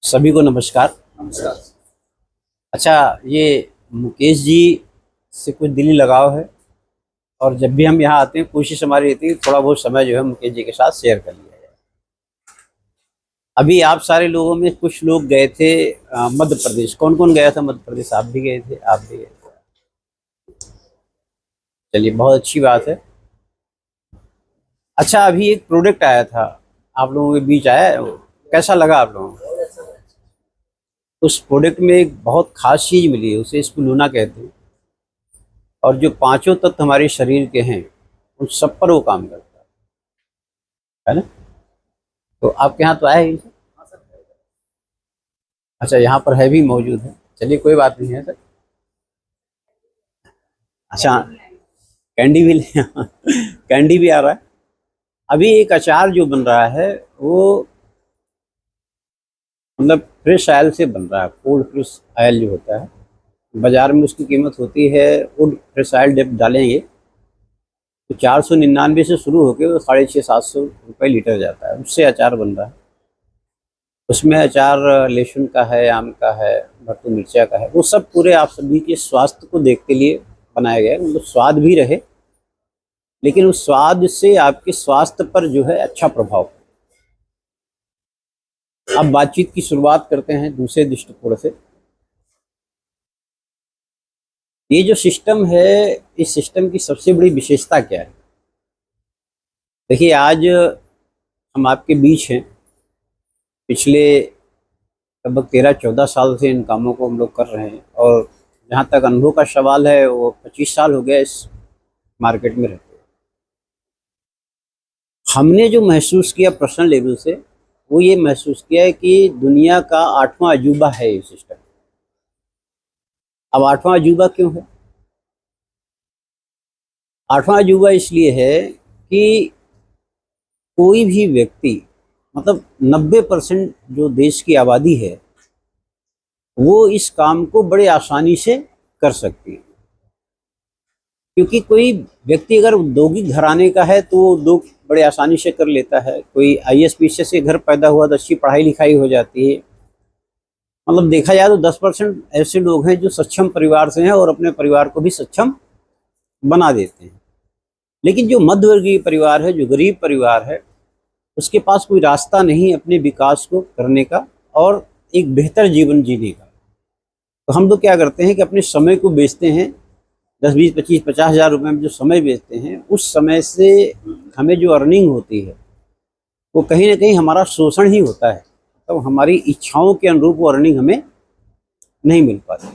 सभी को नमस्कार। नमस्कार। अच्छा, ये मुकेश जी से कुछ दिली लगाव है और जब भी हम यहाँ आते हैं कोशिश हमारी रहती है कि थोड़ा बहुत समय जो है मुकेश जी के साथ शेयर कर लिया जाए। अभी आप सारे लोगों में कुछ लोग गए थे मध्य प्रदेश। कौन कौन गया था मध्य प्रदेश? आप भी गए थे, आप भी गए थे। चलिए, बहुत अच्छी बात है। अच्छा, अभी एक प्रोडक्ट आया था, आप लोगों के बीच आया है वो, कैसा लगा आप लोगों को? उस प्रोडक्ट में एक बहुत खास चीज़ मिली है, उसे स्पिरुलिना कहते हैं। और जो पांचों तत्व हमारे शरीर के हैं उन सब पर वो काम करता है ना? तो आपके यहाँ तो आया ही। अच्छा, यहाँ पर है भी मौजूद है। चलिए, कोई बात नहीं है सर। अच्छा, कैंडी भी कैंडी भी आ रहा है। अभी एक अचार जो बन रहा है वो मतलब फ्रेश ऑयल से बन रहा है। कोल्ड फ्रेश ऑयल जो होता है, बाजार में उसकी कीमत होती है, वुड फ्रेश ऑयल जब डालेंगे तो 499 से शुरू होकर वो 650-700 रुपये लीटर जाता है। उससे अचार बन रहा है। उसमें अचार लहसुन का है, आम का है, भरतू मिर्चा का है। वो सब पूरे आप सभी के स्वास्थ्य को देखने के लिए बनाया गया है। मतलब स्वाद भी रहे, लेकिन उस स्वाद से आपके स्वास्थ्य पर जो है अच्छा प्रभाव। अब बातचीत की शुरुआत करते हैं दूसरे दृष्टिकोण से। ये जो सिस्टम है, इस सिस्टम की सबसे बड़ी विशेषता क्या है? देखिए, आज हम आपके बीच हैं। पिछले लगभग 13-14 साल से इन कामों को हम लोग कर रहे हैं, और जहाँ तक अनुभव का सवाल है वो 25 साल हो गया इस मार्केट में रहते हैं। हमने जो महसूस किया पर्सनल लेवल से, वो ये महसूस किया है कि दुनिया का 8वां अजूबा है ये सिस्टम। अब 8वां अजूबा क्यों है? 8वां अजूबा इसलिए है कि कोई भी व्यक्ति, मतलब 90% जो देश की आबादी है, वो इस काम को बड़े आसानी से कर सकती है। क्योंकि कोई व्यक्ति अगर उद्योगिक घराने का है तो वो उद्योग बड़े आसानी से कर लेता है। कोई आईएएस पीएस से घर पैदा हुआ तो अच्छी पढ़ाई लिखाई हो जाती है। मतलब देखा जाए तो 10% ऐसे लोग हैं जो सक्षम परिवार से हैं और अपने परिवार को भी सक्षम बना देते हैं। लेकिन जो मध्यवर्गीय परिवार है, जो गरीब परिवार है, उसके पास कोई रास्ता नहीं अपने विकास को करने का और एक बेहतर जीवन जीने का। तो हम लोग क्या करते हैं कि अपने समय को बेचते हैं। 10, 20, 25, 50 हज़ार रुपये में जो समय बेचते हैं, उस समय से हमें जो अर्निंग होती है वो कहीं ना कहीं हमारा शोषण ही होता है। तो हमारी इच्छाओं के अनुरूप वो अर्निंग हमें नहीं मिल पाती।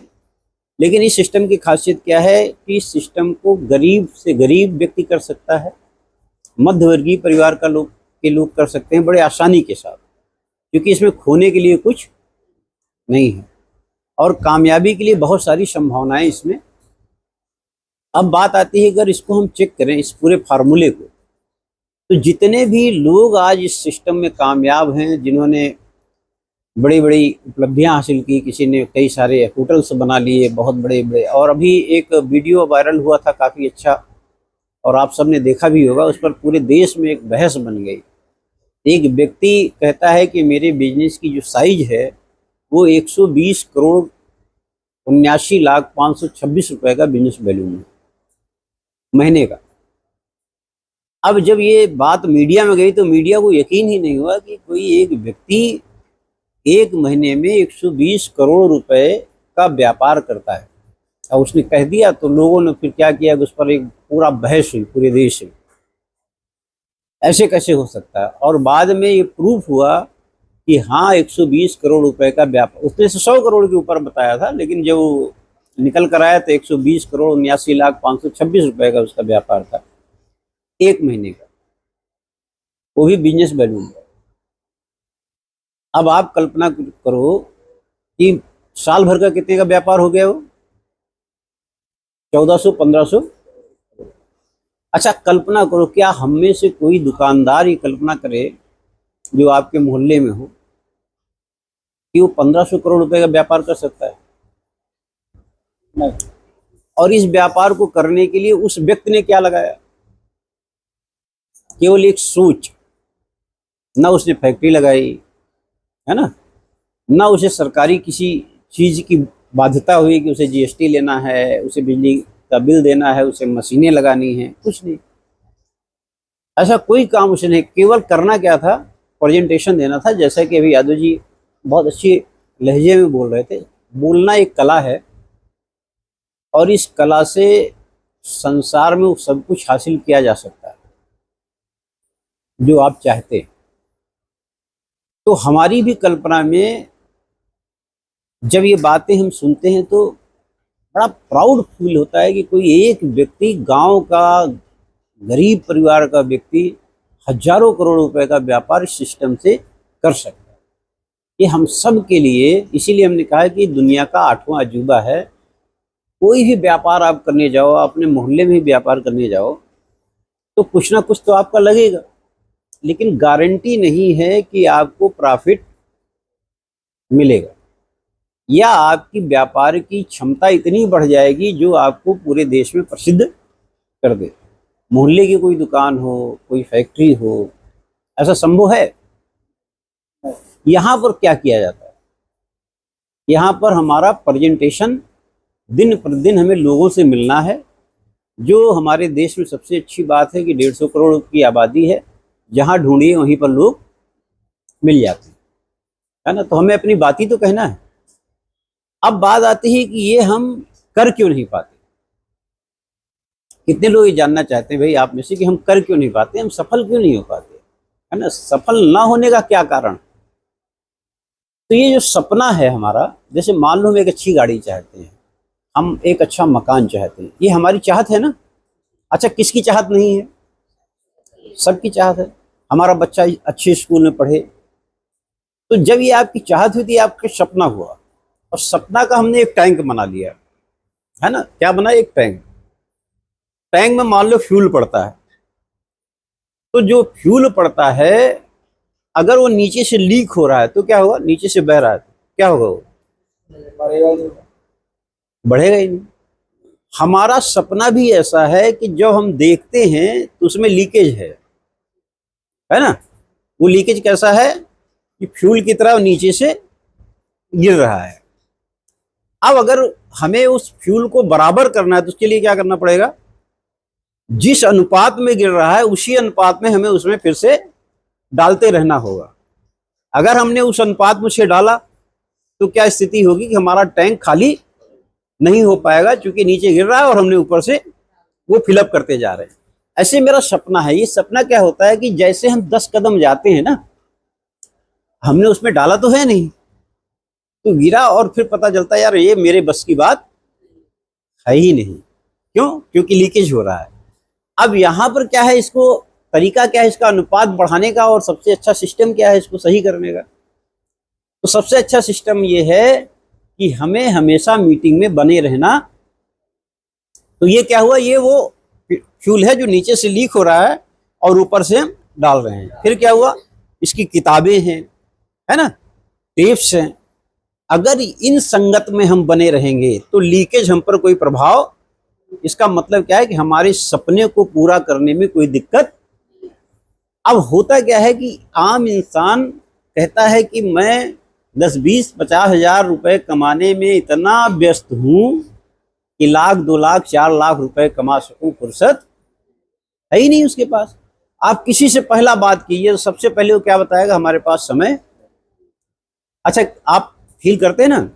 लेकिन इस सिस्टम की खासियत क्या है कि इस सिस्टम को गरीब से गरीब व्यक्ति कर सकता है, मध्यवर्गीय परिवार का लोग कर सकते हैं बड़े आसानी के साथ, क्योंकि इसमें खोने के लिए कुछ नहीं है और कामयाबी के लिए बहुत सारी संभावनाएं इसमें। अब बात आती है, अगर इसको हम चेक करें इस पूरे फार्मूले को, तो जितने भी लोग आज इस सिस्टम में कामयाब हैं, जिन्होंने बड़ी बड़ी उपलब्धियां हासिल की, किसी ने कई सारे होटल्स बना लिए बहुत बड़े बड़े, और अभी एक वीडियो वायरल हुआ था काफ़ी अच्छा, और आप सबने देखा भी होगा, उस पर पूरे देश में एक बहस बन गई। एक व्यक्ति कहता है कि मेरे बिजनेस की जो साइज है वो 120 करोड़ 79,526 रुपए का बिजनेस वैल्यू है महीने का। अब जब ये बात मीडिया में गई तो मीडिया को यकीन ही नहीं हुआ कि कोई एक व्यक्ति एक महीने में 120 करोड़ रुपए का व्यापार करता है। और उसने कह दिया तो लोगों ने फिर क्या किया, उस पर एक पूरा बहस हुई पूरे देश में, ऐसे कैसे हो सकता है। और बाद में ये प्रूफ हुआ कि हाँ, 120 करोड़ रुपए का व्यापार, उसने 100 करोड़ के ऊपर बताया था, लेकिन जब निकल कर आया तो 120 करोड़ 79,526 रुपए का उसका व्यापार था एक महीने का, वो भी बिजनेस वैल्यू में। अब आप कल्पना करो कि साल भर का कितने का व्यापार हो गया वो? 1400-1500। अच्छा, कल्पना करो, क्या हम में से कोई दुकानदार ये कल्पना करे जो आपके मोहल्ले में हो कि वो 1500 करोड़ रुपए का व्यापार कर सकता है? नहीं। और इस व्यापार को करने के लिए उस व्यक्ति ने क्या लगाया? केवल एक सोच। ना उसने फैक्ट्री लगाई, है ना, ना उसे सरकारी किसी चीज़ की बाध्यता हुई कि उसे जीएसटी लेना है, उसे बिजली का बिल देना है, उसे मशीनें लगानी हैं, कुछ नहीं। ऐसा कोई काम उसे नहीं, केवल करना क्या था, प्रेजेंटेशन देना था। जैसा कि अभी यादव जी बहुत अच्छी लहजे में बोल रहे थे, बोलना एक कला है और इस कला से संसार में सब कुछ हासिल किया जा सकता है जो आप चाहते हैं। तो हमारी भी कल्पना में जब ये बातें हम सुनते हैं तो बड़ा प्राउड फील होता है कि कोई एक व्यक्ति, गांव का गरीब परिवार का व्यक्ति, हजारों करोड़ रुपए का व्यापार इस सिस्टम से कर सकता है। ये हम सब के लिए, इसीलिए हमने कहा कि दुनिया का 8वां अजूबा है। कोई भी व्यापार आप करने जाओ, अपने मोहल्ले में भी व्यापार करने जाओ, तो कुछ ना कुछ तो आपका लगेगा, लेकिन गारंटी नहीं है कि आपको प्रॉफिट मिलेगा या आपकी व्यापार की क्षमता इतनी बढ़ जाएगी जो आपको पूरे देश में प्रसिद्ध कर दे। मोहल्ले की कोई दुकान हो, कोई फैक्ट्री हो, ऐसा संभव है? यहाँ पर क्या किया जाता है, यहाँ पर हमारा प्रेजेंटेशन, दिन प्रतिदिन हमें लोगों से मिलना है। जो हमारे देश में सबसे अच्छी बात है कि 150 करोड़ की आबादी है, जहाँ ढूंढिए वहीं पर लोग मिल जाते हैं, है ना। तो हमें अपनी बात ही तो कहना है। अब बात आती है कि ये हम कर क्यों नहीं पाते। कितने लोग ये जानना चाहते हैं भाई आप में से कि हम कर क्यों नहीं पाते, हम सफल क्यों नहीं हो पाते, है ना। सफल ना होने का क्या कारण? तो ये जो सपना है हमारा, जैसे मान लो हम एक अच्छी गाड़ी चाहते हैं, हम एक अच्छा मकान चाहते हैं, ये हमारी चाहत है ना। अच्छा, किसकी चाहत नहीं है? सबकी चाहत है। हमारा बच्चा अच्छे स्कूल में पढ़े, तो जब ये आपकी चाहत हुई थी, आपका सपना हुआ, और सपना का हमने एक टैंक बना लिया, है ना। क्या बना? एक टैंक। टैंक में मान लो फ्यूल पड़ता है, तो जो फ्यूल पड़ता है अगर वो नीचे से लीक हो रहा है तो क्या होगा? नीचे से बह रहा है तो क्या होगा? वो बढ़ेगा ही नहीं। हमारा सपना भी ऐसा है कि जब हम देखते हैं तो उसमें लीकेज है ना। वो लीकेज कैसा है कि फ्यूल की तरह नीचे से गिर रहा है। अब अगर हमें उस फ्यूल को बराबर करना है तो उसके लिए क्या करना पड़ेगा? जिस अनुपात में गिर रहा है उसी अनुपात में हमें उसमें फिर से डालते रहना होगा। अगर हमने उस अनुपात में से डाला तो क्या स्थिति होगी कि हमारा टैंक खाली नहीं हो पाएगा, क्योंकि नीचे गिर रहा है और हमने ऊपर से वो फिलअप करते जा रहे हैं। ऐसे मेरा सपना है। ये सपना क्या होता है कि जैसे हम 10 कदम जाते हैं ना, हमने उसमें डाला तो है नहीं, तो गिरा और फिर पता चलता है यार ये मेरे बस की बात है ही नहीं। क्यों? क्योंकि लीकेज हो रहा है। अब यहाँ पर क्या है, इसको तरीका क्या है इसका अनुपात बढ़ाने का, और सबसे अच्छा सिस्टम क्या है इसको सही करने का? तो सबसे अच्छा सिस्टम ये है कि हमें हमेशा मीटिंग में बने रहना। तो ये क्या हुआ, ये वो फ्यूल है जो नीचे से लीक हो रहा है और ऊपर से हम डाल रहे हैं। फिर क्या हुआ, इसकी किताबें हैं, है ना, टेप्स हैं। अगर इन संगत में हम बने रहेंगे तो लीकेज हम पर कोई प्रभाव, इसका मतलब क्या है कि हमारे सपने को पूरा करने में कोई दिक्कत। अब होता क्या है कि आम इंसान कहता है कि मैं 10, 20, 50 हजार रुपए कमाने में इतना व्यस्त हूं कि 1 लाख, 2 लाख, 4 लाख रुपए कमा सकूं, फुर्सत है ही नहीं उसके पास। आप किसी से पहला बात कीजिए तो सबसे पहले वो क्या बताएगा? हमारे पास समय। अच्छा, आप फील करते हैं ना,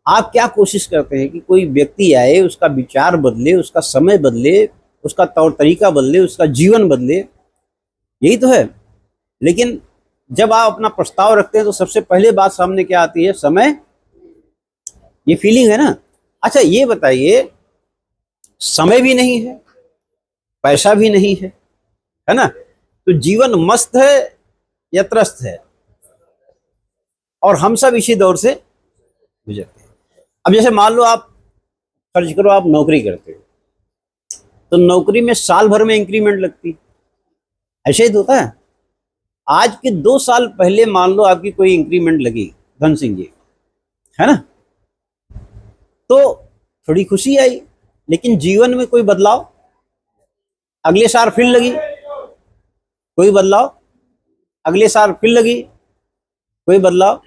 आप क्या कोशिश करते हैं कि कोई व्यक्ति आए, उसका विचार बदले, उसका समय बदले, उसका तौर तरीका बदले, उसका जीवन बदले, यही तो है। लेकिन जब आप अपना प्रस्ताव रखते हैं तो सबसे पहले बात सामने क्या आती है? समय। ये फीलिंग है ना। अच्छा ये बताइए, समय भी नहीं है, पैसा भी नहीं है ना, तो जीवन मस्त है या त्रस्त है? और हम सब इसी दौर से गुजरते हैं। अब जैसे मान लो आप फर्ज करो आप नौकरी करते हो, तो नौकरी में साल भर में इंक्रीमेंट लगती, ऐसे ही तो होता है। आज के 2 साल पहले मान लो आपकी कोई इंक्रीमेंट लगी, धन सिंह जी, है ना, तो थोड़ी खुशी आई, लेकिन जीवन में कोई बदलाव? अगले साल फिर लगी, कोई बदलाव? अगले साल फिर लगी, कोई बदलाव?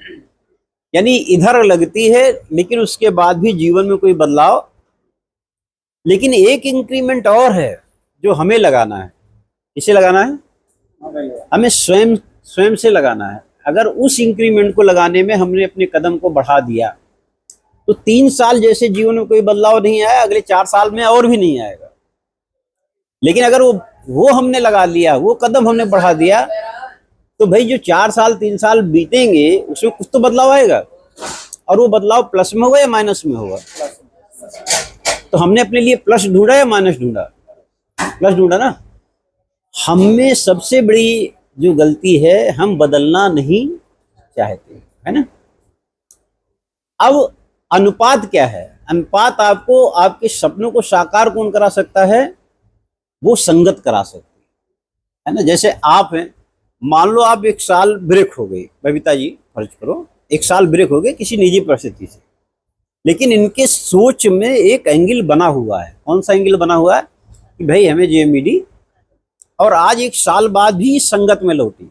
यानी इधर लगती है लेकिन उसके बाद भी जीवन में कोई बदलाव। लेकिन एक इंक्रीमेंट और है जो हमें लगाना है। किसे लगाना है? हमें स्वयं स्वयं से लगाना है। अगर उस इंक्रीमेंट को लगाने में हमने अपने कदम को बढ़ा दिया तो 3 साल जैसे जीवन में कोई बदलाव नहीं आया, अगले 4 साल में और भी नहीं आएगा। लेकिन अगर वो हमने लगा लिया, वो कदम हमने बढ़ा दिया, तो भाई जो 4 साल 3 साल बीतेंगे उसमें कुछ तो बदलाव आएगा। और वो बदलाव प्लस में होगा या माइनस में होगा? तो हमने अपने लिए प्लस ढूंढा या माइनस ढूंढा? प्लस ढूंढा ना। हम में सबसे बड़ी जो गलती है, हम बदलना नहीं चाहते, है ना। अब अनुपात क्या है? अनुपात आपको आपके सपनों को साकार कौन करा सकता है? वो संगत करा सकती है ना। जैसे आप हैं, मान लो आप 1 साल ब्रेक हो गई, बबीता जी फर्ज करो 1 साल ब्रेक हो गए किसी निजी परिस्थिति से, लेकिन इनके सोच में एक एंगल बना हुआ है। कौन सा एंगल बना हुआ है? कि भाई हमें जेएमईडी, और आज 1 साल बाद भी इस संगत में लौटी।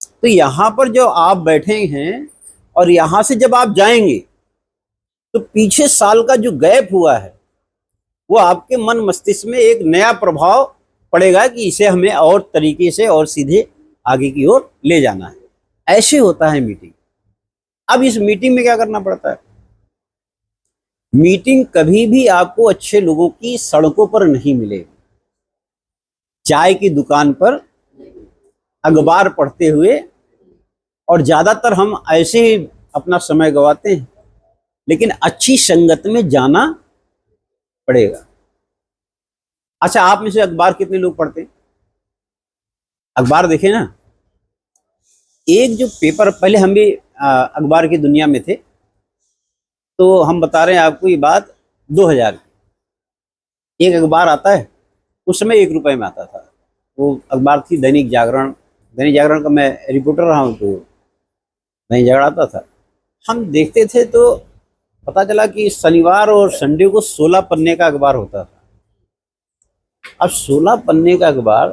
तो यहाँ पर जो आप बैठे हैं और यहाँ से जब आप जाएंगे तो पीछे साल का जो गैप हुआ है वो आपके मन मस्तिष्क में एक नया प्रभाव पड़ेगा कि इसे हमें और तरीके से और सीधे आगे की ओर ले जाना है। ऐसे होता है मीटिंग। अब इस मीटिंग में क्या करना पड़ता है? मीटिंग कभी भी आपको अच्छे लोगों की सड़कों पर नहीं मिलेगी। चाय की दुकान पर अखबार पढ़ते हुए, और ज्यादातर हम ऐसे ही अपना समय गवाते हैं। लेकिन अच्छी संगत में जाना पड़ेगा। अच्छा, आप में से अखबार कितने लोग पढ़ते हैं? अखबार देखे ना, एक जो पेपर, पहले हम भी अखबार की दुनिया में थे, तो हम बता रहे हैं आपको ये बात 2000 की। एक अखबार आता है, उस समय 1 रुपए में आता था। वो अखबार थी दैनिक जागरण। दैनिक जागरण का मैं रिपोर्टर रहा हूँ, तो दैनिक जागरण आता था। हम देखते थे तो पता चला कि शनिवार और संडे को 16 पन्ने का अखबार होता था। अब 16 पन्ने का अखबार,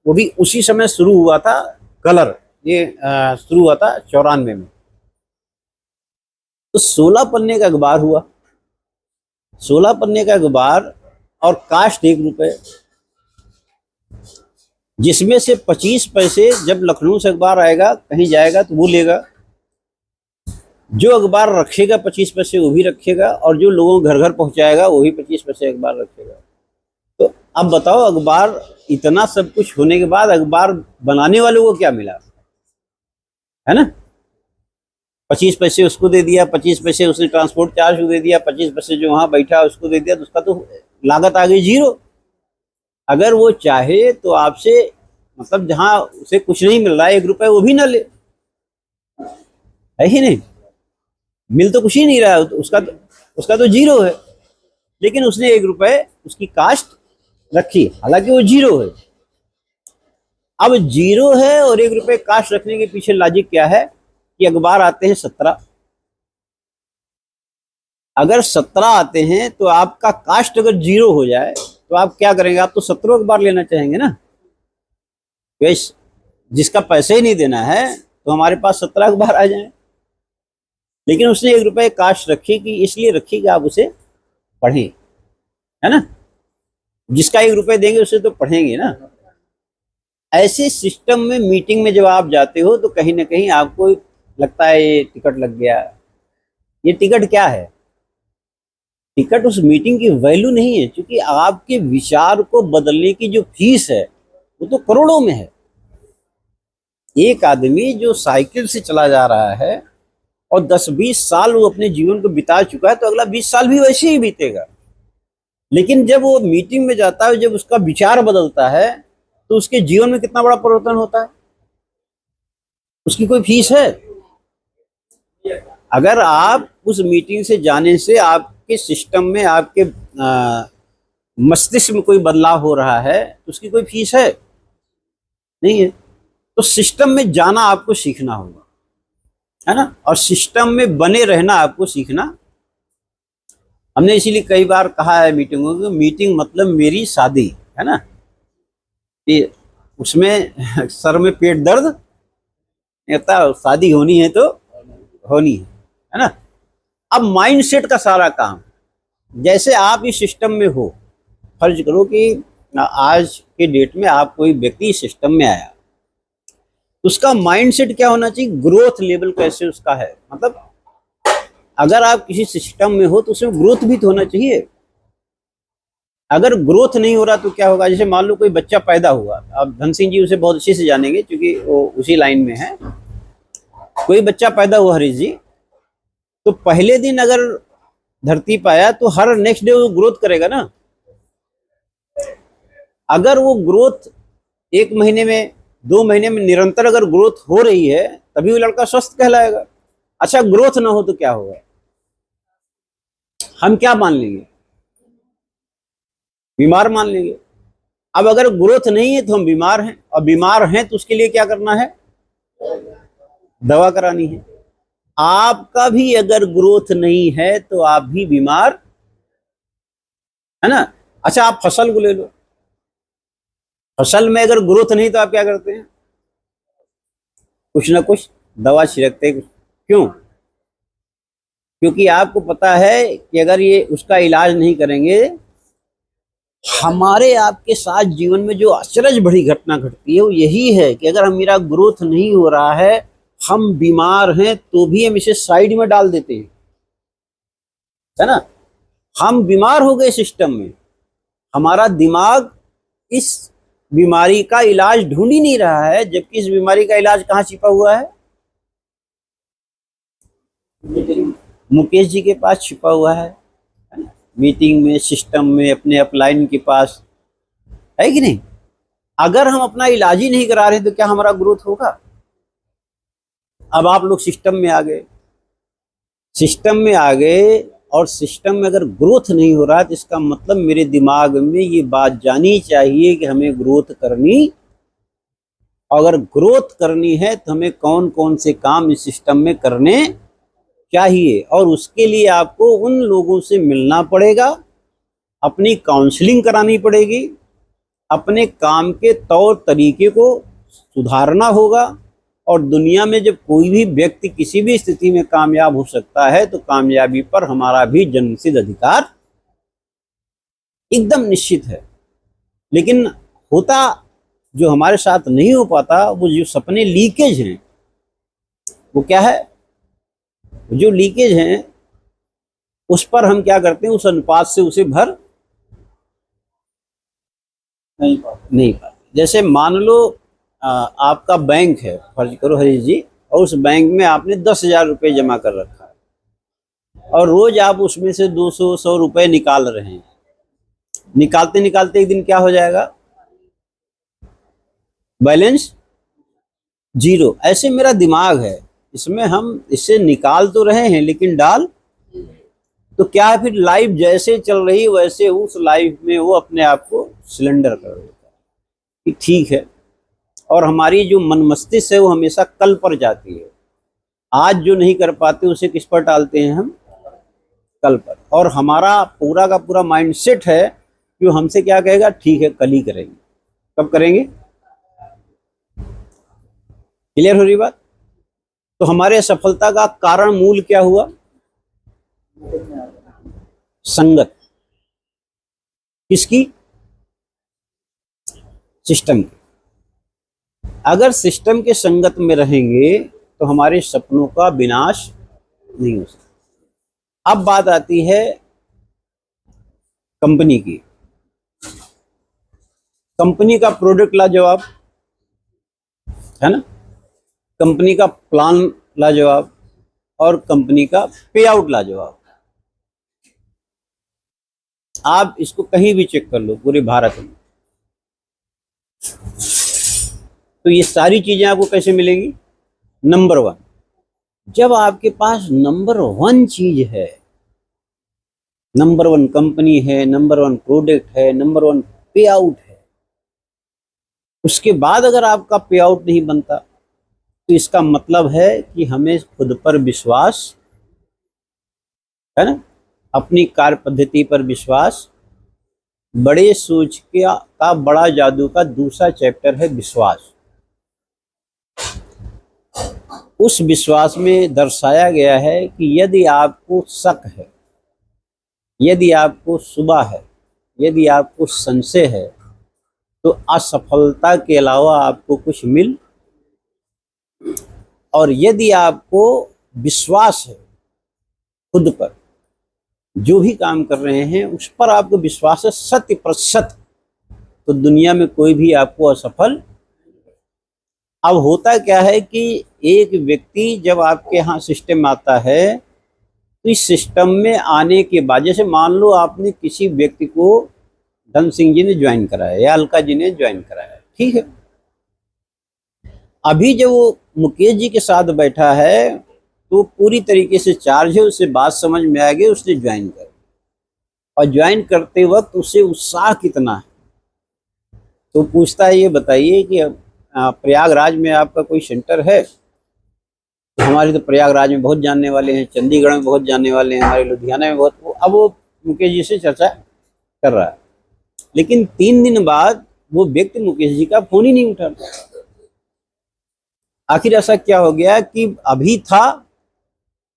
वो भी उसी समय शुरू हुआ था कलर, ये शुरू हुआ था 94 में। तो 16 पन्ने का अखबार हुआ, 16 पन्ने का अखबार, और कास्ट 1 रुपए, जिसमें से 25 पैसे जब लखनऊ से अखबार आएगा कहीं जाएगा तो वो लेगा। जो अखबार रखेगा 25 पैसे वो भी रखेगा, और जो लोगों घर घर पहुंचाएगा वो भी 25 पैसे अखबार रखेगा। तो अब बताओ, अखबार इतना सब कुछ होने के बाद अखबार बनाने वाले को क्या मिला? है ना, 25 पैसे उसको दे दिया, 25 पैसे उसने ट्रांसपोर्ट चार्ज दे दिया, 25 पैसे जो वहां बैठा उसको दे दिया, तो उसका तो लागत आ गई 0। अगर वो चाहे तो आपसे, मतलब जहां उसे कुछ नहीं मिल रहा है 1 रुपए, वो भी ना ले, है ही नहीं। मिल तो कुछ ही नहीं रहा है, उसका तो 0 है, लेकिन उसने 1 रुपए उसकी कास्ट रखी, हालांकि वो 0 है। अब 0 है और 1 रुपए कास्ट रखने के पीछे लॉजिक क्या है? कि अखबार आते हैं 17। अगर 17 आते हैं तो आपका कास्ट अगर 0 हो जाए तो आप क्या करेंगे? आप तो 17 अखबार लेना चाहेंगे ना। वैसे जिसका पैसे ही नहीं देना है तो हमारे पास 17 अखबार आ जाए। लेकिन उसने 1 रुपए कास्ट रखी, कि इसलिए रखी कि आप उसे पढ़ें, है ना। जिसका 1 रुपए देंगे उसे तो पढ़ेंगे ना। ऐसे सिस्टम में मीटिंग में जब आप जाते हो तो कहीं ना कहीं आपको लगता है ये टिकट लग गया। ये टिकट क्या है? टिकट उस मीटिंग की वैल्यू नहीं है, क्योंकि आपके विचार को बदलने की जो फीस है वो तो करोड़ों में है। एक आदमी जो साइकिल से चला जा रहा है और 10-20 साल वो अपने जीवन को बिता चुका है, तो अगला 20 साल भी वैसे ही बीतेगा। लेकिन जब वो मीटिंग में जाता है, जब उसका विचार बदलता है, तो उसके जीवन में कितना बड़ा परिवर्तन होता है। उसकी कोई फीस है? अगर आप उस मीटिंग से जाने से आपके सिस्टम में, आपके मस्तिष्क में कोई बदलाव हो रहा है, तो उसकी कोई फीस है? नहीं है। तो सिस्टम में जाना आपको सीखना होगा, है ना, और सिस्टम में बने रहना आपको सीखना। हमने इसीलिए कई बार कहा है मीटिंगों में, मीटिंग मतलब मेरी शादी, है ना। ये उसमें सर में पेट दर्द नहीं होता, शादी होनी है तो होनी है ना। अब माइंडसेट का सारा काम, जैसे आप इस सिस्टम में हो, फर्ज करो कि आज के डेट में आप कोई व्यक्ति सिस्टम में आया, उसका माइंडसेट क्या होना चाहिए, ग्रोथ लेवल कैसे उसका है। मतलब अगर आप किसी सिस्टम में हो तो उसमें ग्रोथ भी तो होना चाहिए। अगर ग्रोथ नहीं हो रहा तो क्या होगा, जैसे मान लो कोई बच्चा पैदा हुआ, अब धन सिंह जी उसे बहुत अच्छे से जानेंगे क्योंकि वो उसी लाइन में है। कोई बच्चा पैदा हुआ हरीश जी, तो पहले दिन अगर धरती पर आया तो हर नेक्स्ट डे वो ग्रोथ करेगा ना। अगर वो ग्रोथ 1 महीने में 2 महीने में निरंतर अगर ग्रोथ हो रही है तभी वो लड़का स्वस्थ कहलाएगा। अच्छा ग्रोथ ना हो तो क्या होगा, हम क्या मान लेंगे, बीमार मान लेंगे। अब अगर ग्रोथ नहीं है तो हम बीमार हैं, और बीमार हैं तो उसके लिए क्या करना है, दवा करानी है। आपका भी अगर ग्रोथ नहीं है तो आप भी बीमार है ना। अच्छा आप फसल को ले लो, फसल में अगर ग्रोथ नहीं तो आप क्या करते हैं, कुछ ना कुछ दवा छिड़कते हैं। क्यों, क्योंकि आपको पता है कि अगर ये उसका इलाज नहीं करेंगे, हमारे आपके साथ जीवन में जो आश्चर्य बड़ी घटना घटती है वो यही है कि अगर मेरा ग्रोथ नहीं हो रहा है, हम बीमार हैं तो भी हम इसे साइड में डाल देते हैं, है ना। हम बीमार हो गए सिस्टम में, हमारा दिमाग इस बीमारी का इलाज ढूंढ ही नहीं रहा है, जबकि इस बीमारी का इलाज कहाँ छिपा हुआ है, मुकेश जी के पास छिपा हुआ है ना, मीटिंग में, सिस्टम में, अपने अपलाइन के पास, है कि नहीं। अगर हम अपना इलाज ही नहीं करा रहे तो क्या हमारा ग्रोथ होगा। अब आप लोग सिस्टम में आ गए, सिस्टम में आ गए, और सिस्टम में अगर ग्रोथ नहीं हो रहा तो इसका मतलब मेरे दिमाग में ये बात जानी चाहिए कि हमें ग्रोथ करनी, अगर ग्रोथ करनी है तो हमें कौन कौन से काम इस सिस्टम में करने चाहिए, और उसके लिए आपको उन लोगों से मिलना पड़ेगा, अपनी काउंसलिंग करानी पड़ेगी, अपने काम के तौर तरीके को सुधारना होगा। और दुनिया में जब कोई भी व्यक्ति किसी भी स्थिति में कामयाब हो सकता है तो कामयाबी पर हमारा भी जन्मसिद्ध अधिकार एकदम निश्चित है। लेकिन होता जो हमारे साथ नहीं हो पाता, वो जो सपने लीकेज हैं, वो क्या है, जो लीकेज हैं उस पर हम क्या करते हैं, उस अनुपात से उसे भर नहीं पाते। जैसे मान लो आपका बैंक है, फर्ज करो हरीश जी, और उस बैंक में आपने 10,000 रुपये जमा कर रखा है, और रोज आप उसमें से 200-100 रुपये निकाल रहे हैं। निकालते निकालते एक दिन क्या हो जाएगा, बैलेंस जीरो। ऐसे मेरा दिमाग है, इसमें हम इससे निकाल तो रहे हैं लेकिन डाल तो क्या है, फिर लाइफ जैसे चल रही वैसे उस लाइफ में वो अपने आप को सिलेंडर कर देता है कि ठीक है। और हमारी जो मन मस्तिष्क है वो हमेशा कल पर जाती है, आज जो नहीं कर पाते उसे किस पर टालते हैं हम, कल पर। और हमारा पूरा का पूरा माइंडसेट है कि वो हमसे क्या कहेगा, ठीक है कल ही करेंगे। कब करेंगे, क्लियर हो रही बात। तो हमारे सफलता का कारण मूल क्या हुआ, संगत, किसकी, सिस्टम की। अगर सिस्टम के संगत में रहेंगे तो हमारे सपनों का विनाश नहीं हो सकता। अब बात आती है कंपनी की, कंपनी का प्रोडक्ट लाजवाब है ना, कंपनी का प्लान लाजवाब, और कंपनी का पे आउट लाजवाब। आप इसको कहीं भी चेक कर लो पूरे भारत में, तो ये सारी चीजें आपको कैसे मिलेंगी, नंबर 1। जब आपके पास नंबर 1 चीज है, नंबर 1 कंपनी है, नंबर 1 प्रोडक्ट है, नंबर 1 पे आउट है, उसके बाद अगर आपका पे आउट नहीं बनता तो इसका मतलब है कि हमें खुद पर विश्वास है ना, अपनी कार्य पद्धति पर विश्वास। बड़े सोच का बड़ा जादू का दूसरा चैप्टर है विश्वास। उस विश्वास में दर्शाया गया है कि यदि आपको शक है, यदि आपको शुबा है, यदि आपको संशय है, तो असफलता के अलावा आपको कुछ मिल, और यदि आपको विश्वास है खुद पर, जो भी काम कर रहे हैं उस पर आपको विश्वास है 100%, तो दुनिया में कोई भी आपको असफल। अब होता क्या है कि एक व्यक्ति जब आपके यहाँ सिस्टम आता है, तो इस सिस्टम में आने के बाद, जैसे मान लो आपने किसी व्यक्ति को धन सिंह जी ने ज्वाइन कराया या अलका जी ने ज्वाइन कराया, ठीक है। अभी जब वो मुकेश जी के साथ बैठा है तो पूरी तरीके से चार्ज है, उससे बात समझ में आ गई, उसने ज्वाइन कर, और ज्वाइन करते वक्त उसे उत्साह कितना है। तो पूछता है ये बताइए कि प्रयागराज में आपका कोई सेंटर है? हमारे तो प्रयागराज में बहुत जानने वाले हैं, चंडीगढ़ में बहुत जानने वाले हैं, हमारे लुधियाना में बहुत। अब वो मुकेश जी से चर्चा कर रहा है, लेकिन 3 दिन बाद वो व्यक्ति मुकेश जी का फोन ही नहीं उठा। आखिर ऐसा क्या हो गया कि अभी था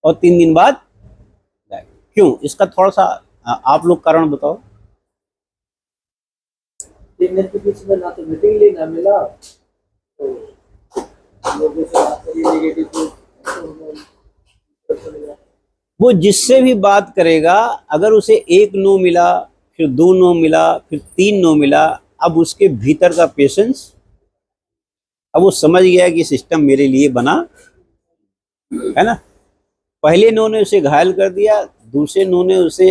और 3 दिन बाद क्यों? इसका थोड़ा सा आप लोग कारण बताओ। 3 दिन के बीच में ना तो मीटिंग ली ना मिला, तो लोगों से बात करी नेगेटिव। वो जिससे भी बात करेगा, अगर उसे 1 नो मिला, फिर 2 नो मिला, फिर 3 नो मिला, अब उसके भीतर का पेशेंस, अब वो समझ गया कि सिस्टम मेरे लिए बना है ना। पहले नो ने उसे घायल कर दिया, दूसरे नो ने उसे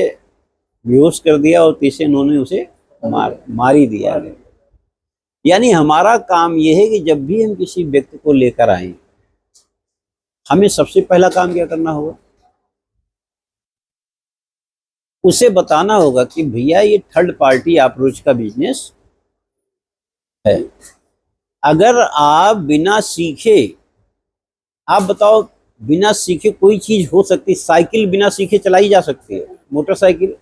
बेहोश कर दिया, और तीसरे नो ने उसे मार ही दिया। यानी हमारा काम यह है कि जब भी हम किसी व्यक्ति को लेकर आए, हमें सबसे पहला काम क्या करना होगा? उसे बताना होगा कि भैया ये थर्ड पार्टी अप्रोच का बिजनेस है। अगर आप बिना सीखे, आप बताओ, बिना सीखे कोई चीज हो सकती? साइकिल बिना सीखे चलाई जा सकती है, मोटरसाइकिल,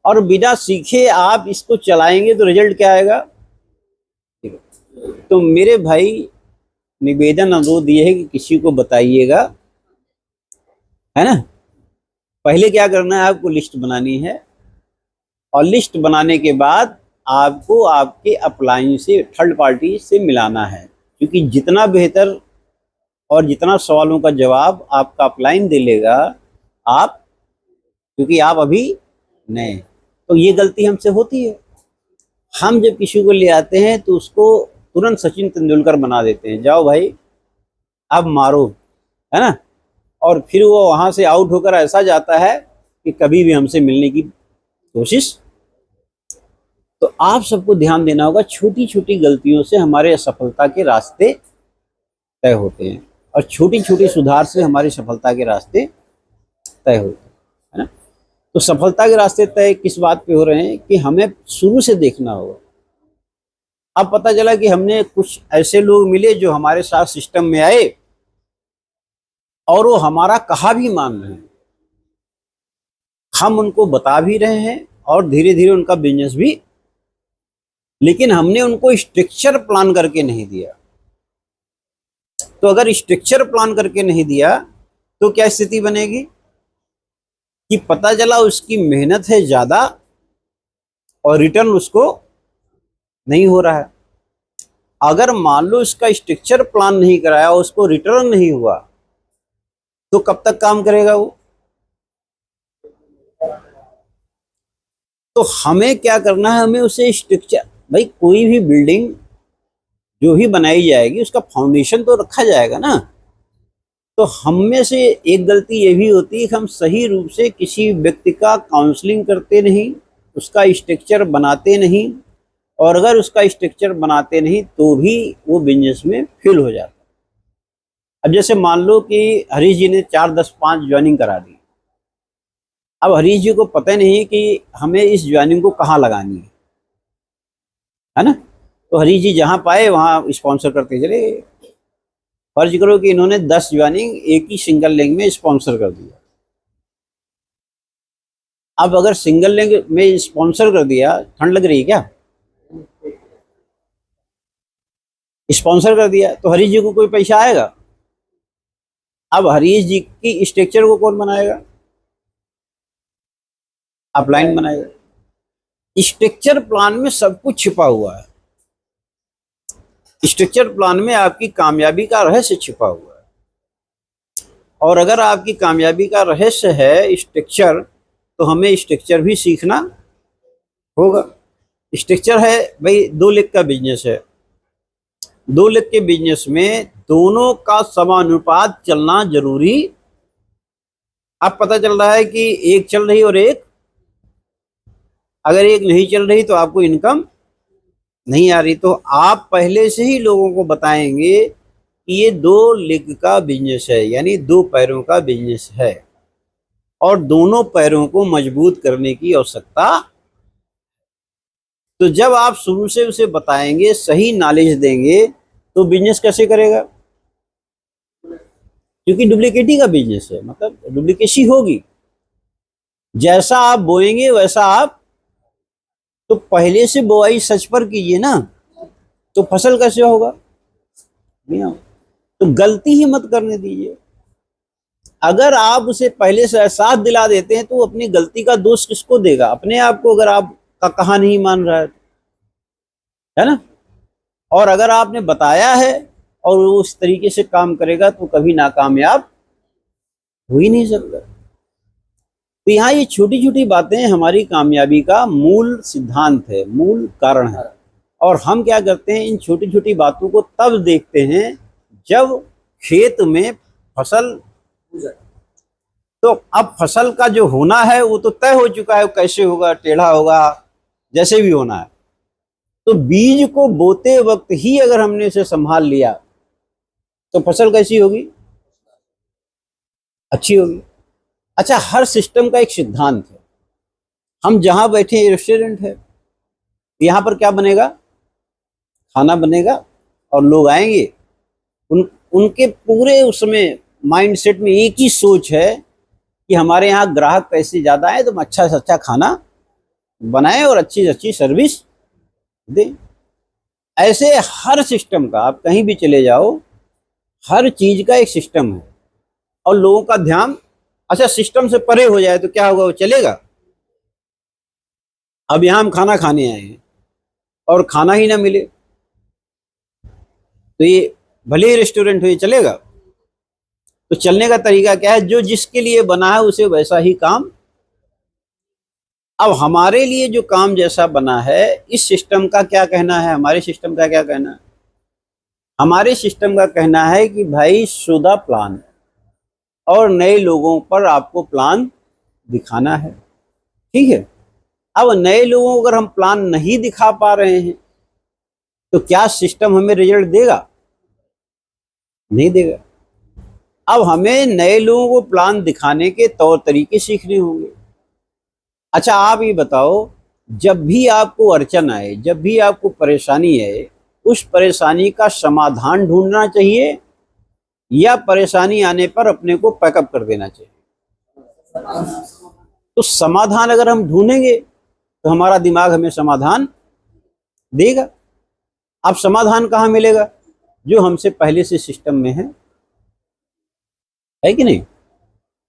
और बिना सीखे आप इसको चलाएंगे तो रिजल्ट क्या आएगा? तो मेरे भाई, निवेदन अनुरोध ये है कि किसी को बताइएगा, है ना। पहले क्या करना है, आपको लिस्ट बनानी है, और लिस्ट बनाने के बाद आपको आपके अप्लायंस से, थर्ड पार्टी से मिलाना है, क्योंकि जितना बेहतर और जितना सवालों का जवाब आपका अप्लायन दे लेगा, आप, क्योंकि आप अभी नए, तो ये गलती हमसे होती है। हम जब किसी को ले आते हैं तो उसको तुरंत सचिन तेंदुलकर बना देते हैं, जाओ भाई अब मारो, है ना। और फिर वो वहां से आउट होकर ऐसा जाता है कि कभी भी हमसे मिलने की कोशिश। तो आप सबको ध्यान देना होगा, छोटी छोटी गलतियों से हमारे असफलता के रास्ते तय होते हैं, और छोटी छोटी सुधार से हमारी सफलता के रास्ते तय होते हैं, है ना। तो सफलता के रास्ते तय किस बात पे हो रहे हैं कि हमें शुरू से देखना होगा। अब पता चला कि हमने कुछ ऐसे लोग मिले जो हमारे साथ सिस्टम में आए और वो हमारा कहा भी मान रहे हैं, हम उनको बता भी रहे हैं, और धीरे धीरे उनका बिजनेस भी, लेकिन हमने उनको स्ट्रक्चर प्लान करके नहीं दिया। तो अगर स्ट्रक्चर प्लान करके नहीं दिया तो क्या स्थिति बनेगी कि पता चला उसकी मेहनत है ज्यादा और रिटर्न उसको नहीं हो रहा है। अगर मान लो इसका स्ट्रक्चर प्लान नहीं कराया, उसको रिटर्न नहीं हुआ, तो कब तक काम करेगा वो? तो हमें क्या करना है, हमें उसे स्ट्रक्चर, भाई कोई भी बिल्डिंग जो भी बनाई जाएगी उसका फाउंडेशन तो रखा जाएगा ना। तो हम में से एक गलती ये भी होती है कि हम सही रूप से किसी व्यक्ति का काउंसलिंग करते नहीं, उसका स्ट्रक्चर बनाते नहीं, और अगर उसका स्ट्रक्चर बनाते नहीं तो भी वो बिजनेस में फेल हो जाता है। अब जैसे मान लो कि हरीश जी ने 4, 10, 5 ज्वाइनिंग करा दी। अब हरीश जी को पता नहीं कि हमें इस ज्वाइनिंग को कहाँ लगानी है ना। तो हरीश जी जहाँ पाए वहाँ स्पॉन्सर करते चले। फर्ज करो कि इन्होंने 10 ज्वाइनिंग एक ही सिंगल लेग में स्पॉन्सर कर दिया। अब अगर सिंगल लेग में स्पॉन्सर कर दिया, ठंड लग रही है क्या? स्पॉन्सर कर दिया तो हरीश जी को कोई पैसा आएगा? अब हरीश जी की स्ट्रक्चर को कौन बनाएगा? अपलाइन बनाएगा। स्ट्रक्चर प्लान में सब कुछ छिपा हुआ है। स्ट्रक्चर प्लान में आपकी कामयाबी का रहस्य छिपा हुआ है। और अगर आपकी कामयाबी का रहस्य है स्ट्रक्चर, तो हमें स्ट्रक्चर भी सीखना होगा। स्ट्रक्चर है भाई 2 लाख का बिजनेस है, 2 लाख के बिजनेस में दोनों का समानुपात चलना जरूरी। अब पता चल रहा है कि एक चल रही और एक, अगर एक नहीं चल रही तो आपको इनकम नहीं आ रही, तो आप पहले से ही लोगों को बताएंगे कि ये 2 लेग का बिजनेस है, यानी 2 पैरों का बिजनेस है और दोनों पैरों को मजबूत करने की आवश्यकता। तो जब आप शुरू से उसे बताएंगे, सही नॉलेज देंगे, तो बिजनेस कैसे करेगा? क्योंकि डुप्लीकेटी का बिजनेस है, मतलब डुप्लीकेसी होगी। जैसा आप बोएंगे वैसा आप, तो पहले से बुआई सच पर कीजिए ना, तो फसल कैसे होगा? तो गलती ही मत करने दीजिए। अगर आप उसे पहले से एहसास दिला देते हैं तो अपनी गलती का दोष किसको देगा? अपने आप को, अगर आपका कहा नहीं मान रहा है ना। और अगर आपने बताया है और वो उस तरीके से काम करेगा तो कभी नाकामयाब हो ही नहीं सकता। तो यहाँ ये छोटी छोटी बातें हमारी कामयाबी का मूल सिद्धांत है, मूल कारण है। और हम क्या करते हैं, इन छोटी छोटी बातों को तब देखते हैं जब खेत में फसल, तो अब फसल का जो होना है वो तो तय हो चुका है, कैसे होगा, टेढ़ा होगा, जैसे भी होना है। तो बीज को बोते वक्त ही अगर हमने इसे संभाल लिया तो फसल कैसी होगी? अच्छी होगी। अच्छा, हर सिस्टम का एक सिद्धांत है। हम जहां बैठे हैं रेस्टोरेंट है, यहाँ पर क्या बनेगा? खाना बनेगा और लोग आएंगे, उनके पूरे उसमें माइंडसेट में एक ही सोच है कि हमारे यहाँ ग्राहक पैसे ज़्यादा आए तो हम अच्छा से अच्छा खाना बनाएं और अच्छी से अच्छी सर्विस दें। ऐसे हर सिस्टम का, आप कहीं भी चले जाओ, हर चीज़ का एक सिस्टम है। और लोगों का ध्यान, अच्छा सिस्टम से परे हो जाए तो क्या होगा? वो चलेगा? अब यहाँ हम खाना खाने आए हैं और खाना ही ना मिले तो ये भले ही रेस्टोरेंट हो, ये चलेगा? तो चलने का तरीका क्या है? जो जिसके लिए बना है उसे वैसा ही काम। अब हमारे लिए जो काम जैसा बना है, इस सिस्टम का क्या कहना है? हमारे सिस्टम का क्या कहना है? हमारे सिस्टम का कहना है कि भाई शुदा प्लान, और नए लोगों पर आपको प्लान दिखाना है। ठीक है। अब नए लोगों को अगर हम प्लान नहीं दिखा पा रहे हैं तो क्या सिस्टम हमें रिजल्ट देगा? नहीं देगा। अब हमें नए लोगों को प्लान दिखाने के तौर तरीके सीखने होंगे। अच्छा, आप ये बताओ, जब भी आपको अड़चन आए, जब भी आपको परेशानी आए, उस परेशानी का समाधान ढूंढना चाहिए या परेशानी आने पर अपने को पैकअप कर देना चाहिए? तो समाधान अगर हम ढूंढेंगे तो हमारा दिमाग हमें समाधान देगा। अब समाधान कहाँ मिलेगा? जो हमसे पहले से सिस्टम में है कि नहीं?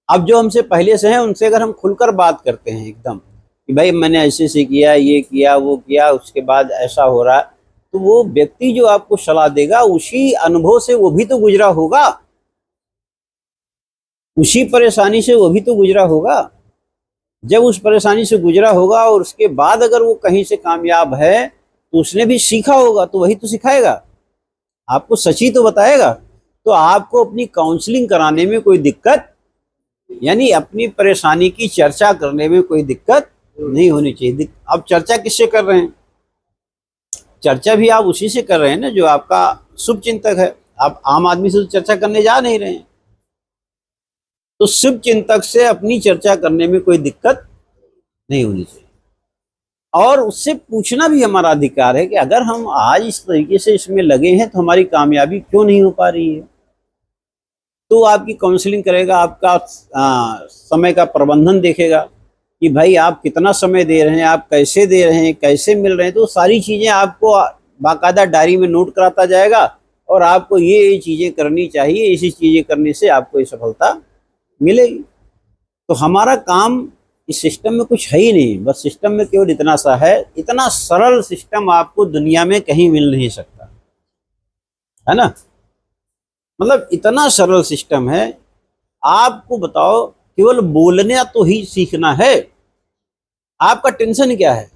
अब जो हमसे पहले से है उनसे अगर हम खुलकर बात करते हैं एकदम कि भाई मैंने ऐसे से किया, ये किया, वो किया, उसके बाद ऐसा हो रहा, तो वो व्यक्ति जो आपको सलाह देगा उसी अनुभव से वो भी तो गुजरा होगा, उसी परेशानी से वो भी तो गुजरा होगा। जब उस परेशानी से गुजरा होगा और उसके बाद अगर वो कहीं से कामयाब है तो उसने भी सीखा होगा, तो वही तो सिखाएगा, आपको सच ही तो बताएगा। तो आपको अपनी काउंसलिंग कराने में कोई दिक्कत, यानी अपनी परेशानी की चर्चा करने में कोई दिक्कत नहीं होनी चाहिए। अब चर्चा किससे कर रहे हैं? चर्चा भी आप उसी से कर रहे हैं ना जो आपका शुभ चिंतक है। आप आम आदमी से तो चर्चा करने जा नहीं रहे हैं। तो शुभ चिंतक से अपनी चर्चा करने में कोई दिक्कत नहीं होनी चाहिए। और उससे पूछना भी हमारा अधिकार है कि अगर हम आज इस तरीके से इसमें लगे हैं तो हमारी कामयाबी क्यों नहीं हो पा रही है? तो आपकी काउंसलिंग करेगा, आपका समय का प्रबंधन देखेगा कि भाई आप कितना समय दे रहे हैं, आप कैसे दे रहे हैं, कैसे मिल रहे हैं। तो सारी चीज़ें आपको बाकायदा डायरी में नोट कराता जाएगा और आपको ये चीज़ें करनी चाहिए, इसी चीज़ें करने से आपको ये सफलता मिलेगी। तो हमारा काम इस सिस्टम में कुछ है ही नहीं, बस सिस्टम में केवल इतना सा है, इतना सरल सिस्टम आपको दुनिया में कहीं मिल नहीं सकता, है ना। मतलब इतना सरल सिस्टम है। आपको बताओ, केवल बोलना तो ही सीखना है। आपका टेंशन क्या है?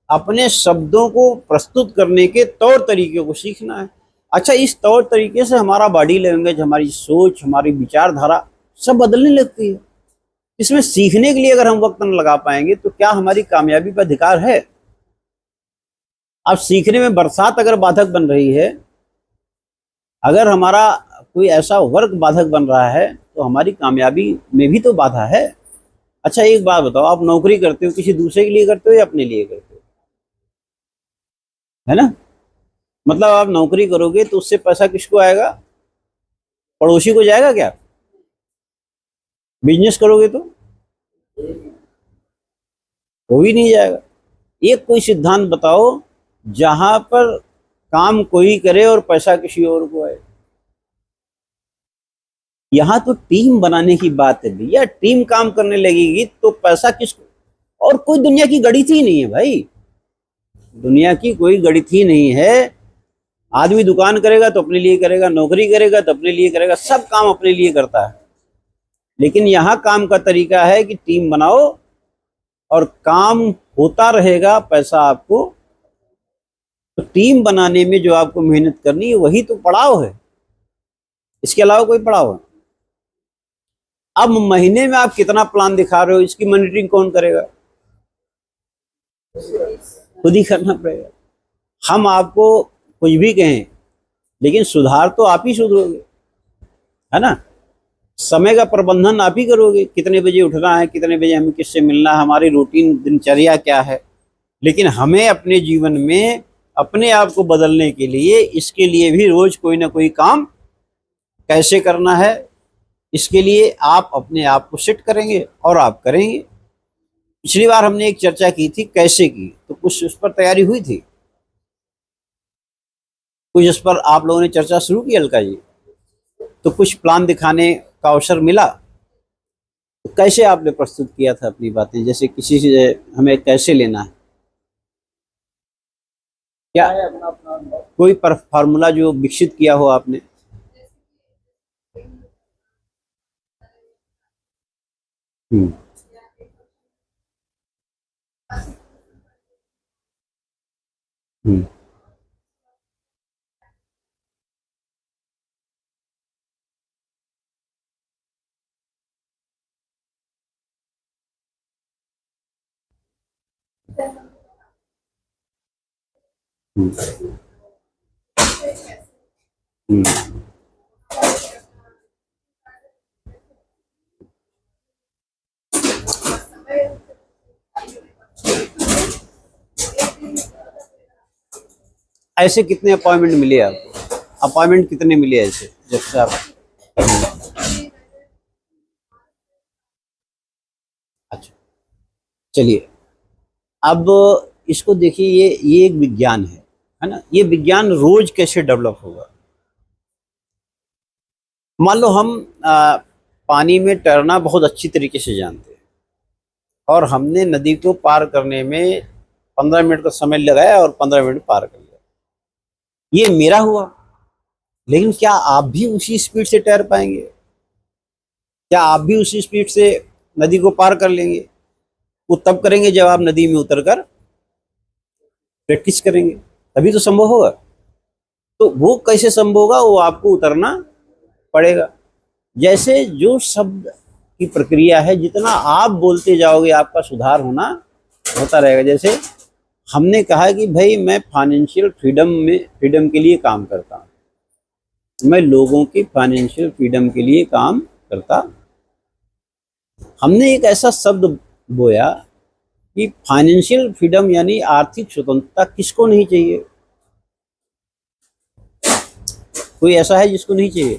अपने शब्दों को प्रस्तुत करने के तौर तरीके को सीखना है। अच्छा, इस तौर तरीके से हमारा बॉडी लैंग्वेज, हमारी सोच, हमारी विचारधारा सब बदलने लगती है। इसमें सीखने के लिए अगर हम वक्त न लगा पाएंगे तो क्या हमारी कामयाबी पर अधिकार है? अब सीखने में बरसात अगर बाधक बन रही है, अगर हमारा कोई ऐसा वर्क बाधक बन रहा है, तो हमारी कामयाबी में भी तो बाधा है। अच्छा, एक बात बताओ, आप नौकरी करते हो किसी दूसरे के लिए करते हो या अपने लिए करते हो? है ना। मतलब आप नौकरी करोगे तो उससे पैसा किसको आएगा? पड़ोसी को जाएगा क्या? बिजनेस करोगे तो वो भी नहीं जाएगा। एक कोई सिद्धांत बताओ जहां पर काम कोई करे और पैसा किसी और को आए। यहां तो टीम बनाने की बात है भैया। टीम काम करने लगेगी तो पैसा किसको? और कोई दुनिया की गणित ही नहीं है भाई, दुनिया की कोई गणित ही नहीं है। आदमी दुकान करेगा तो अपने लिए करेगा, नौकरी करेगा तो अपने लिए करेगा, सब काम अपने लिए करता है। लेकिन यहाँ काम का तरीका है कि टीम बनाओ और काम होता रहेगा, पैसा आपको। तो टीम बनाने में जो आपको मेहनत करनी है वही तो पड़ाव है, इसके अलावा कोई पड़ाव है? अब महीने में आप कितना प्लान दिखा रहे हो, इसकी मॉनिटरिंग कौन करेगा? खुद ही करना पड़ेगा। हम आपको कुछ भी कहें, लेकिन सुधार तो आप ही सुधरोगे, है ना। समय का प्रबंधन आप ही करोगे, कितने बजे उठना है, कितने बजे हमें किससे मिलना है, हमारी रूटीन दिनचर्या क्या है। लेकिन हमें अपने जीवन में अपने आप को बदलने के लिए, इसके लिए भी रोज कोई ना कोई काम कैसे करना है, इसके लिए आप अपने आप को सेट करेंगे और आप करेंगे। पिछली बार हमने एक चर्चा की थी कैसे की, तो कुछ उस पर तैयारी हुई थी, कुछ उस पर आप लोगों ने चर्चा शुरू की अलका जी, तो कुछ प्लान दिखाने का अवसर मिला। तो कैसे आपने प्रस्तुत किया था अपनी बातें, जैसे किसी से हमें कैसे लेना है, क्या कोई फार्मूला जो विकसित किया हो आपने? हम्म हम्म हम्म हम्म। ऐसे कितने अपॉइंटमेंट मिले आपको? अपॉइंटमेंट कितने मिले ऐसे जब से आप? अच्छा, चलिए, अब इसको देखिए, ये एक विज्ञान है ना। ये विज्ञान रोज कैसे डेवलप होगा? मान लो हम पानी में तैरना बहुत अच्छी तरीके से जानते हैं और हमने नदी को पार करने में 15 मिनट का समय लगाया और 15 मिनट पार कर लिया। ये मेरा हुआ, लेकिन क्या आप भी उसी स्पीड से तैर पाएंगे? क्या आप भी उसी स्पीड से नदी को पार कर लेंगे? वो तब करेंगे जब आप नदी में उतरकर प्रैक्टिस करेंगे, तभी तो संभव होगा। तो वो कैसे संभव होगा? वो आपको उतरना पड़ेगा। जैसे जो शब्द की प्रक्रिया है, जितना आप बोलते जाओगे आपका सुधार होता रहेगा। जैसे हमने कहा कि भाई मैं फाइनेंशियल फ्रीडम के लिए काम करता हूँ, मैं लोगों की फाइनेंशियल फ्रीडम के लिए काम करता। हमने एक ऐसा शब्द बोया कि फाइनेंशियल फ्रीडम यानी आर्थिक स्वतंत्रता किसको नहीं चाहिए? कोई ऐसा है जिसको नहीं चाहिए?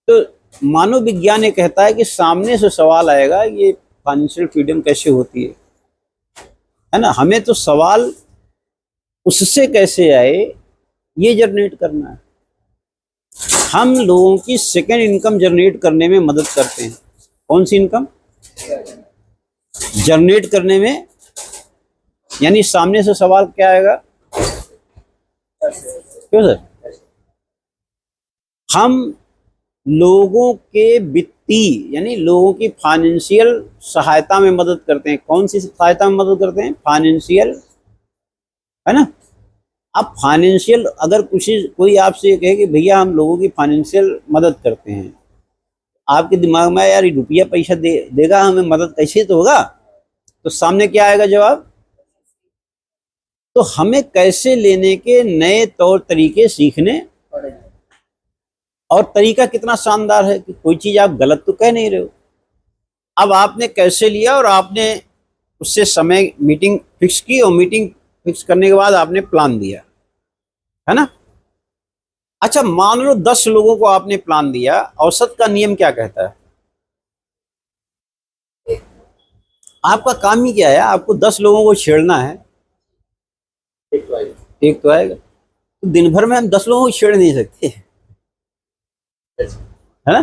तो मानव विज्ञान ये कहता है कि सामने से सवाल आएगा ये फाइनेंशियल फ्रीडम कैसे होती है ना। हमें तो सवाल उससे कैसे आए ये जनरेट करना है। हम लोगों की सेकेंड इनकम जनरेट करने में मदद करते हैं। कौन सी इनकम जनरेट करने में? यानी सामने से सवाल क्या आएगा? क्यों सर? हम लोगों के वित्तीय यानी लोगों की फाइनेंशियल सहायता में मदद करते हैं। कौन सी सहायता में मदद करते हैं? फाइनेंशियल, है ना। अब फाइनेंशियल अगर कोई आपसे कहे कि भैया हम लोगों की फाइनेंशियल मदद करते हैं, आपके दिमाग में यार रुपया पैसा देगा हमें मदद कैसे तो होगा, तो सामने क्या आएगा जवाब? तो हमें कैसे लेने के नए तौर तरीके सीखने, और तरीका कितना शानदार है कि कोई चीज आप गलत तो कह नहीं रहे हो। अब आपने कैसे लिया और आपने उससे समय मीटिंग फिक्स की, और मीटिंग फिक्स करने के बाद आपने प्लान दिया, है ना। अच्छा मान लो 10 लोगों को आपने प्लान दिया, औसत का नियम क्या कहता है? आपका काम ही क्या है? आपको 10 लोगों को छेड़ना है, एक तो आएगा। तो दिन भर में हम 10 लोगों को छेड़ नहीं सकते, है ना।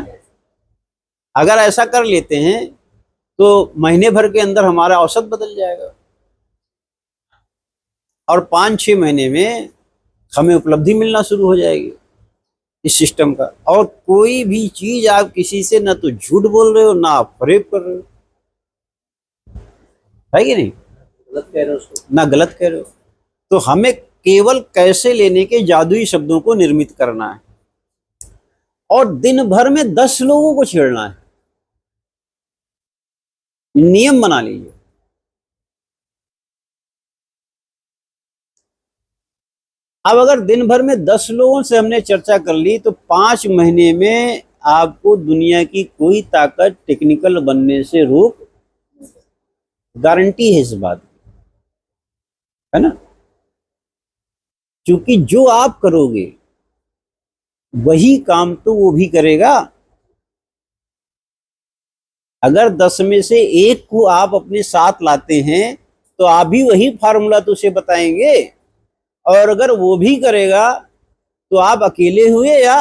अगर ऐसा कर लेते हैं तो महीने भर के अंदर हमारा औसत बदल जाएगा, और 5-6 महीने में हमें उपलब्धि मिलना शुरू हो जाएगी इस सिस्टम का। और कोई भी चीज आप किसी से ना तो झूठ बोल रहे हो ना आप फरेब कर रहे हो, है कि नहीं? गलत कह रहे हो उसको। ना गलत कह रहे हो। तो हमें केवल कैसे लेने के जादुई शब्दों को निर्मित करना है, और दिन भर में 10 लोगों को छेड़ना है। नियम बना लीजिए। अब अगर दिन भर में 10 लोगों से हमने चर्चा कर ली तो 5 महीने में आपको दुनिया की कोई ताकत टेक्निकल बनने से रोक, गारंटी है इस बात की, है ना। क्योंकि जो आप करोगे वही काम तो वो भी करेगा। अगर 10 में से एक को आप अपने साथ लाते हैं तो आप भी वही फार्मूला तो उसे बताएंगे, और अगर वो भी करेगा तो आप अकेले हुए या,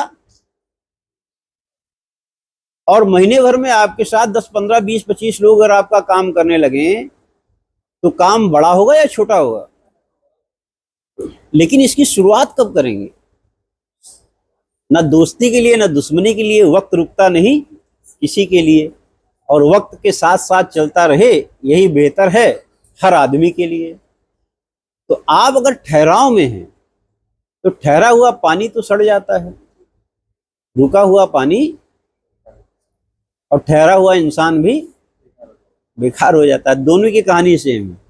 और महीने भर में आपके साथ 10, 15, 20, 25 लोग अगर आपका काम करने लगे तो काम बड़ा होगा या छोटा होगा? लेकिन इसकी शुरुआत कब करेंगे? ना दोस्ती के लिए ना दुश्मनी के लिए, वक्त रुकता नहीं किसी के लिए, और वक्त के साथ साथ चलता रहे यही बेहतर है हर आदमी के लिए। तो आप अगर ठहराव में हैं तो ठहरा हुआ पानी तो सड़ जाता है, रुका हुआ पानी और ठहरा हुआ इंसान भी बेकार हो जाता है। दोनों की कहानी सेम है।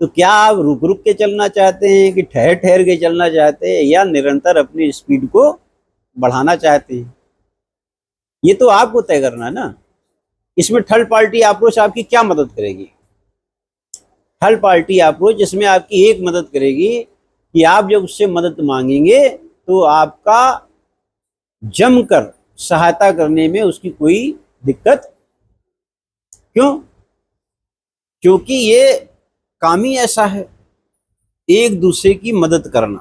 तो क्या आप रुक रुक के चलना चाहते हैं कि ठहर ठहर के चलना चाहते हैं, या निरंतर अपनी स्पीड को बढ़ाना चाहते हैं? ये तो आपको तय करना है ना। इसमें थर्ड पार्टी अप्रोच आपकी क्या मदद करेगी? थर्ड पार्टी अप्रोच इसमें आपकी एक मदद करेगी कि आप जब उससे मदद मांगेंगे तो आपका जमकर सहायता करने में उसकी कोई दिक्कत। क्यों? क्योंकि ये काम ही ऐसा है, एक दूसरे की मदद करना।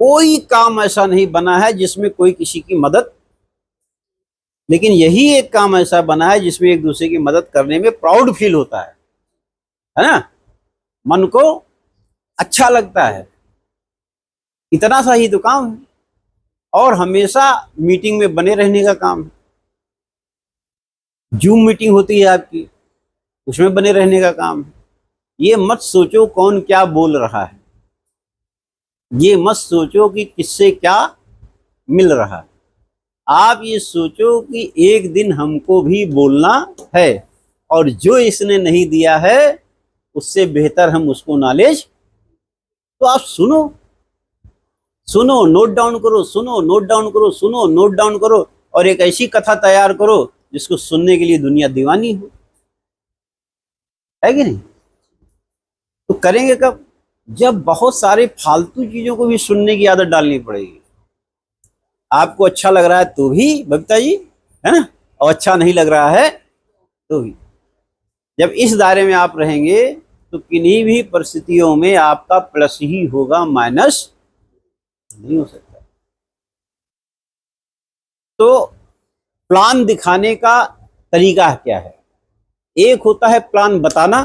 कोई काम ऐसा नहीं बना है जिसमें कोई किसी की मदद, लेकिन यही एक काम ऐसा बना है जिसमें एक दूसरे की मदद करने में प्राउड फील होता है ना। मन को अच्छा लगता है। इतना सा ही तो काम है, और हमेशा मीटिंग में बने रहने का काम है। जूम मीटिंग होती है आपकी, उसमें बने रहने का काम है। ये मत सोचो कौन क्या बोल रहा है, ये मत सोचो कि किससे क्या मिल रहा है। आप ये सोचो कि एक दिन हमको भी बोलना है, और जो इसने नहीं दिया है उससे बेहतर हम उसको नॉलेज। तो आप सुनो, सुनो नोट डाउन करो, सुनो नोट डाउन करो, सुनो नोट डाउन करो, और एक ऐसी कथा तैयार करो जिसको सुनने के लिए दुनिया दीवानी हो, है कि नहीं। तो करेंगे कब? जब बहुत सारे फालतू चीजों को भी सुनने की आदत डालनी पड़ेगी। आपको अच्छा लग रहा है तो भी बबीता जी, है ना, और अच्छा नहीं लग रहा है तो भी। जब इस दायरे में आप रहेंगे तो किन्हीं भी परिस्थितियों में आपका प्लस ही होगा, माइनस नहीं हो सकता। तो प्लान दिखाने का तरीका क्या है? एक होता है प्लान बताना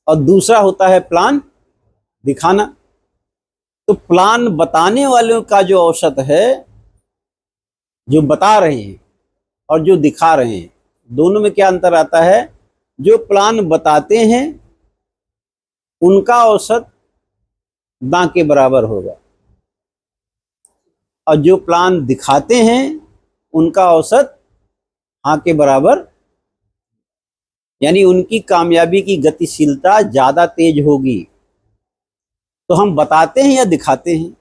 और दूसरा होता है प्लान दिखाना। तो प्लान बताने वालों का जो औसत है, जो बता रहे हैं और जो दिखा रहे हैं, दोनों में क्या अंतर आता है? जो प्लान बताते हैं उनका औसत ना के बराबर होगा और जो प्लान दिखाते हैं उनका औसत हाँ के बराबर, यानी उनकी कामयाबी की गतिशीलता ज्यादा तेज होगी। तो हम बताते हैं या दिखाते हैं?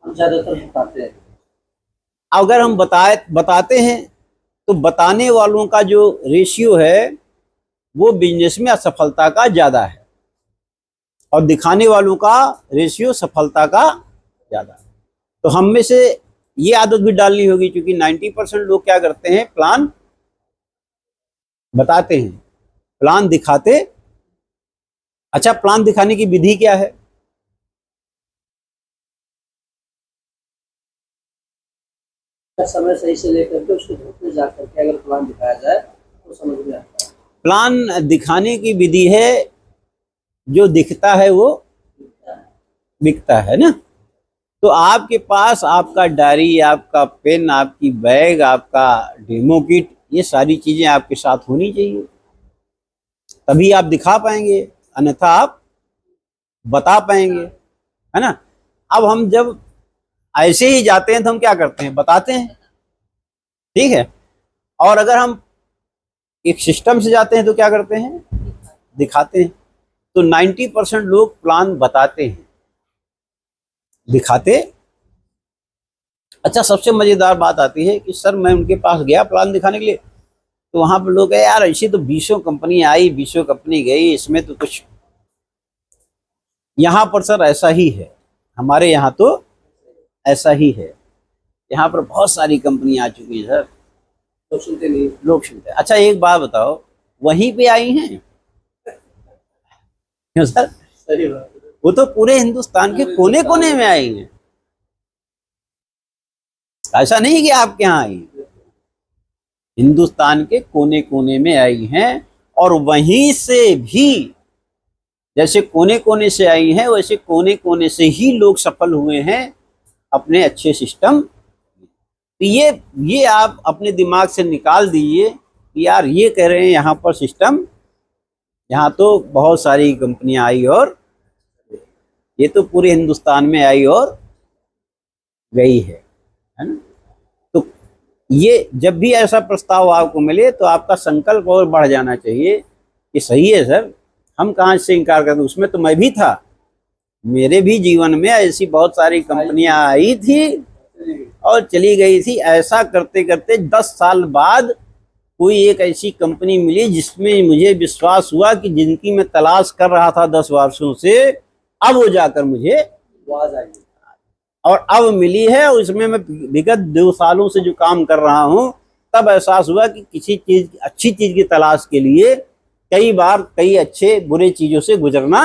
हम ज्यादातर बताते हैं। अगर हम बताते हैं तो बताने वालों का जो रेशियो है वो बिजनेस में असफलता का ज्यादा है और दिखाने वालों का रेशियो सफलता का ज्यादा है। तो हम में से ये आदत भी डालनी होगी, क्योंकि 90% लोग क्या करते हैं? प्लान बताते हैं, प्लान दिखाते। अच्छा, प्लान दिखाने की विधि क्या है? समय सही से लेकर के उसको धूप में जा करके अगर प्लान दिखाया जाए तो समझ में आता है। प्लान दिखाने की विधि है, जो दिखता है वो बिकता है ना। तो आपके पास आपका डायरी, आपका पेन, आपकी बैग, आपका डेमो किट, ये सारी चीजें आपके साथ होनी चाहिए, तभी आप दिखा पाएंगे, अन्यथा आप बता पाएंगे, है ना। अब हम जब ऐसे ही जाते हैं तो हम क्या करते हैं? बताते हैं, ठीक है। और अगर हम एक सिस्टम से जाते हैं तो क्या करते हैं? दिखाते हैं। तो 90% लोग प्लान बताते हैं, दिखाते। अच्छा, सबसे मजेदार बात आती है कि सर मैं उनके पास गया प्लान दिखाने के लिए, तो वहां पर लोग कहे यार ऐसी तो 20 कंपनी आई, 20 कंपनी गई, इसमें तो कुछ। यहाँ पर सर ऐसा ही है, हमारे यहाँ तो ऐसा ही है। यहाँ पर बहुत सारी कंपनी आ चुकी है सर, तो सुनते नहीं। लोग सुनते हैं। अच्छा एक बात बताओ, वहीं पे आई हैं क्यों सर? सही बात है। वो तो पूरे हिंदुस्तान के कोने कोने में आई हैं, ऐसा नहीं कि आपके यहाँ आई, हिंदुस्तान के कोने कोने में आई हैं। और वहीं से भी, जैसे कोने कोने से आई हैं, वैसे कोने कोने से ही लोग सफल हुए हैं अपने अच्छे सिस्टम। तो ये आप अपने दिमाग से निकाल दीजिए कि यार ये कह रहे हैं यहाँ पर सिस्टम, यहाँ तो बहुत सारी कंपनियां आई और ये तो पूरे हिंदुस्तान में आई और गई है ना। तो ये जब भी ऐसा प्रस्ताव आपको मिले तो आपका संकल्प और बढ़ जाना चाहिए कि सही है सर, हम कहाँ से इनकार करते, उसमें तो मैं भी था, मेरे भी जीवन में ऐसी बहुत सारी कंपनियां आई थी और चली गई थी। ऐसा करते करते 10 साल बाद कोई एक ऐसी कंपनी मिली जिसमें मुझे विश्वास हुआ कि जिनकी मैं तलाश कर रहा था 10 वर्षों से, अब वो जाकर मुझे आवाज आई और अब मिली है। उसमें मैं विगत 2 सालों से जो काम कर रहा हूँ, तब एहसास हुआ कि किसी चीज, अच्छी चीज की तलाश के लिए कई बार कई अच्छे बुरे चीजों से गुजरना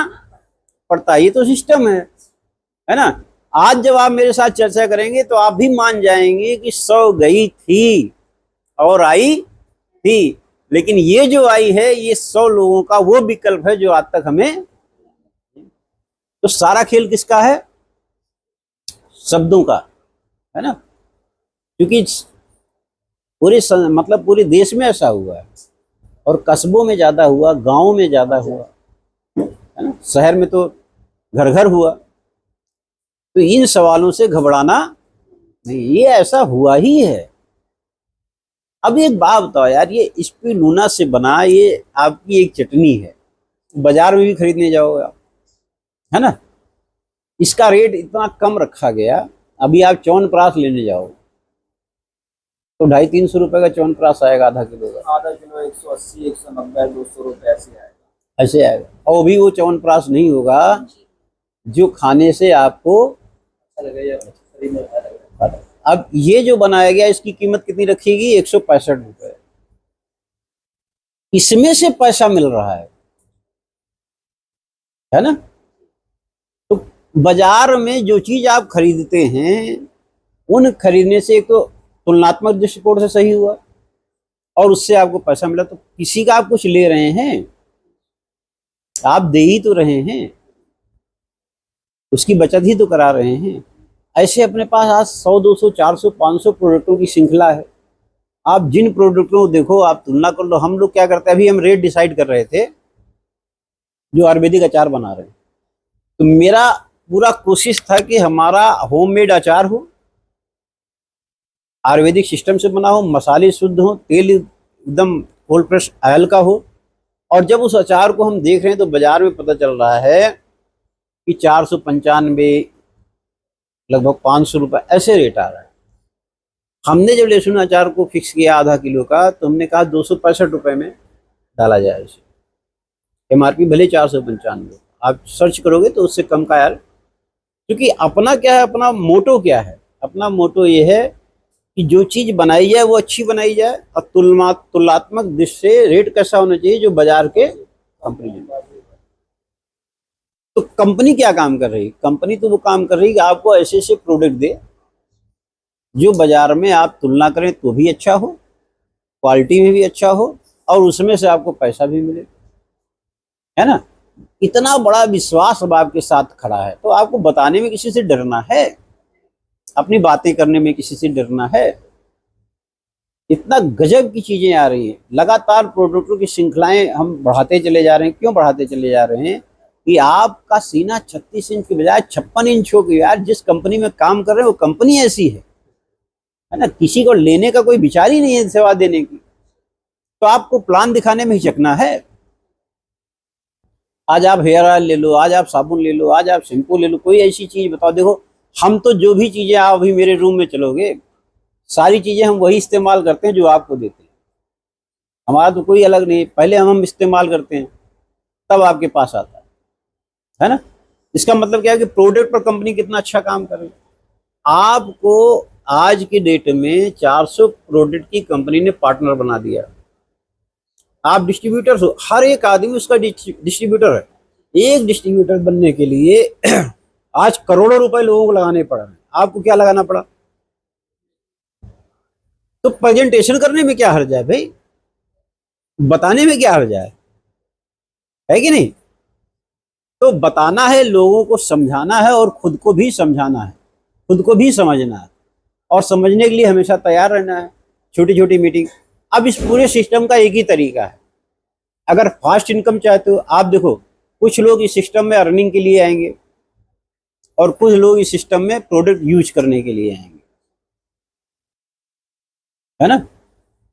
पड़ता है। ये तो सिस्टम है ना। आज जब आप मेरे साथ चर्चा करेंगे तो आप भी मान जाएंगे कि 100 गई थी और आई थी, लेकिन ये जो आई है ये 100 लोगों का वो विकल्प है जो आज तक हमें। तो सारा खेल किसका है? शब्दों का, है ना। क्योंकि पूरे मतलब पूरे देश में ऐसा हुआ है और कस्बों में ज्यादा हुआ, गांवों में ज्यादा हुआ, है ना। शहर में तो घर घर हुआ। तो इन सवालों से घबराना नहीं, ये ऐसा हुआ ही है। अब एक बात बताओ यार, ये स्पिरुलिना से बना ये आपकी एक चटनी है, बाजार में भी खरीदने जाओगे आप, है ना। इसका रेट इतना कम रखा गया, अभी आप च्यवनप्राश लेने जाओ तो 250-300 रुपए का च्यवनप्राश आएगा, आधा किलो का। आधा किलो 180, 190, 200 रुपए ऐसे आएगा। ऐसे आएगा, और भी वो च्यवनप्राश नहीं होगा जो खाने से आपको अच्छा लगेगा, शरीर में अच्छा लगेगा। अब ये जो बनाया गया इसकी कीमत कितनी रखेगी? 165 रुपए। इसमें से पैसा मिल रहा है, है ना। तो बाजार में जो चीज आप खरीदते हैं, उन खरीदने से एक तो तुलनात्मक दृष्टिकोण से सही हुआ और उससे आपको पैसा मिला, तो किसी का आप कुछ ले रहे हैं, आप दे ही तो रहे हैं, उसकी बचत ही तो करा रहे हैं। ऐसे अपने पास आज 100, 200, 400, 500 प्रोडक्टों की श्रृंखला है। आप जिन प्रोडक्टों को देखो, आप तुलना कर लो। हम लोग क्या करते हैं, अभी हम रेट डिसाइड कर रहे थे जो आयुर्वेदिक अचार बना रहे हैं, तो मेरा पूरा कोशिश था कि हमारा होममेड अचार हो, आयुर्वेदिक सिस्टम से बना हो, मसाले शुद्ध हो, तेल एकदम कोल्ड प्रेस ऑयल का हो। और जब उस अचार को हम देख रहे हैं तो बाजार में पता चल रहा है कि 495, लगभग 500 रुपये ऐसे रेट आ रहा है। हमने जब लहसुन अचार को फिक्स किया आधा किलो का, तो हमने कहा 265 रुपये में डाला जाए इसे। MRP भले 495, आप सर्च करोगे तो उससे कम का यार। क्योंकि अपना क्या है, अपना मोटो क्या है, अपना मोटो ये है कि जो चीज बनाई जाए वो अच्छी बनाई जाए और तुलनात्मक दृष्टि से रेट कैसा होना चाहिए जो बाजार के कंपनी। तो कंपनी क्या काम कर रही है, कंपनी तो वो काम कर रही है कि आपको ऐसे ऐसे प्रोडक्ट दे जो बाजार में आप तुलना करें तो भी अच्छा हो, क्वालिटी में भी अच्छा हो और उसमें से आपको पैसा भी मिले, है ना। इतना बड़ा विश्वास अब आपके साथ खड़ा है, तो आपको बताने में किसी से डरना है, अपनी बातें करने में किसी से डरना है। इतना गजब की चीजें आ रही हैं, लगातार प्रोडक्टों की श्रृंखलाएं हम बढ़ाते चले जा रहे हैं। क्यों बढ़ाते चले जा रहे हैं कि आपका सीना 36 इंच की बजाय 56 इंच हो गया। यार जिस कंपनी में काम कर रहे हैं वो कंपनी ऐसी है ना, किसी को लेने का कोई विचार ही नहीं है सेवा देने की, तो आपको प्लान दिखाने में हिचकना है। आज आप हेयर ऑयल ले लो, आज आप साबुन ले लो, आज आप शैम्पू ले लो, कोई ऐसी चीज बताओ। देखो हम तो जो भी चीजें, आप अभी मेरे रूम में चलोगे, सारी चीजें हम वही इस्तेमाल करते हैं जो आपको देते हैं। हमारा तो कोई अलग नहीं, पहले हम इस्तेमाल करते हैं तब आपके पास आता है ना। इसका मतलब क्या है कि प्रोडक्ट पर कंपनी कितना अच्छा काम कर रही है। आपको आज की डेट में 400 प्रोडक्ट की कंपनी ने पार्टनर बना दिया। आप डिस्ट्रीब्यूटर हो, हर एक आदमी उसका डिस्ट्रीब्यूटर है। एक डिस्ट्रीब्यूटर बनने के लिए आज करोड़ों रुपए लोगों को लगाने पड़ रहे हैं। आपको क्या लगाना पड़ा? तो प्रेजेंटेशन करने में क्या हर्ज है भाई, बताने में क्या हर्ज है कि नहीं। तो बताना है, लोगों को समझाना है और खुद को भी समझाना है, खुद को भी समझना है और समझने के लिए हमेशा तैयार रहना है। छोटी छोटी मीटिंग। अब इस पूरे सिस्टम का एक ही तरीका है। अगर फास्ट इनकम चाहते हो, आप देखो कुछ लोग इस सिस्टम में अर्निंग के लिए आएंगे और कुछ लोग इस सिस्टम में प्रोडक्ट यूज करने के लिए आएंगे, है ना।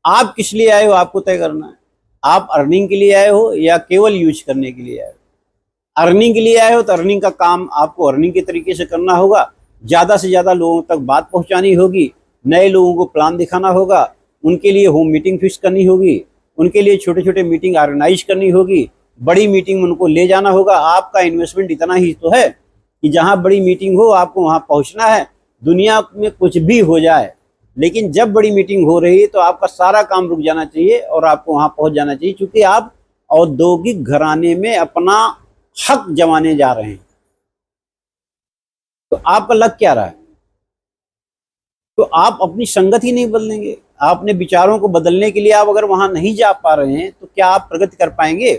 आप किस लिए आए हो आपको तय करना है। आप अर्निंग के लिए आए हो या केवल यूज करने के लिए आए हो। अर्निंग के लिए आए हो तो अर्निंग का काम आपको अर्निंग के तरीके से करना होगा, ज़्यादा से ज़्यादा लोगों तक बात पहुंचानी होगी, नए लोगों को प्लान दिखाना होगा, उनके लिए होम मीटिंग फिक्स करनी होगी, उनके लिए छोटे छोटे मीटिंग ऑर्गेनाइज करनी होगी, बड़ी मीटिंग में उनको ले जाना होगा। आपका इन्वेस्टमेंट इतना ही तो है कि जहाँ बड़ी मीटिंग हो आपको वहाँ पहुँचना है। दुनिया में कुछ भी हो जाए, लेकिन जब बड़ी मीटिंग हो रही है तो आपका सारा काम रुक जाना चाहिए और आपको वहाँ पहुँच जाना चाहिए, क्योंकि आप औद्योगिक घराने में अपना हक जमाने जा रहे हैं। तो आपका लग क्या रहा है? तो आप अपनी संगत ही नहीं बदलेंगे। आप अपने विचारों को बदलने के लिए आप अगर वहां नहीं जा पा रहे हैं तो क्या आप प्रगति कर पाएंगे?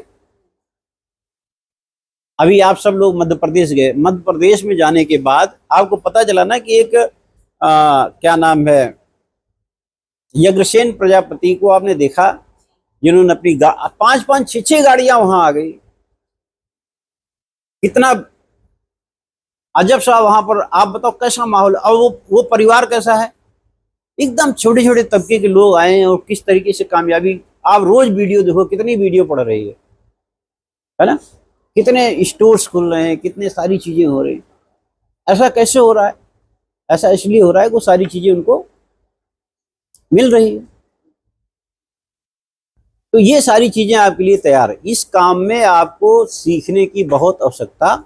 अभी आप सब लोग मध्य प्रदेश गए, मध्य प्रदेश में जाने के बाद आपको पता चला ना कि एक क्या नाम है, यज्ञसेन प्रजापति को आपने देखा, जिन्होंने अपनी 5-5, 6-6 गाड़ियां वहां आ गई। कितना अजब सा वहां पर, आप बताओ कैसा माहौल। और वो परिवार कैसा है, एकदम छोटे छोटे तबके के लोग आए हैं और किस तरीके से कामयाबी। आप रोज वीडियो देखो, कितनी वीडियो पड़ रही है ना, कितने स्टोर्स खुल रहे हैं, कितने सारी चीजें हो रही हैं। ऐसा कैसे हो रहा है? ऐसा इसलिए हो रहा है कि वो सारी चीजें उनको मिल रही है। तो ये सारी चीजें आपके लिए तैयार है। इस काम में आपको सीखने की बहुत आवश्यकता,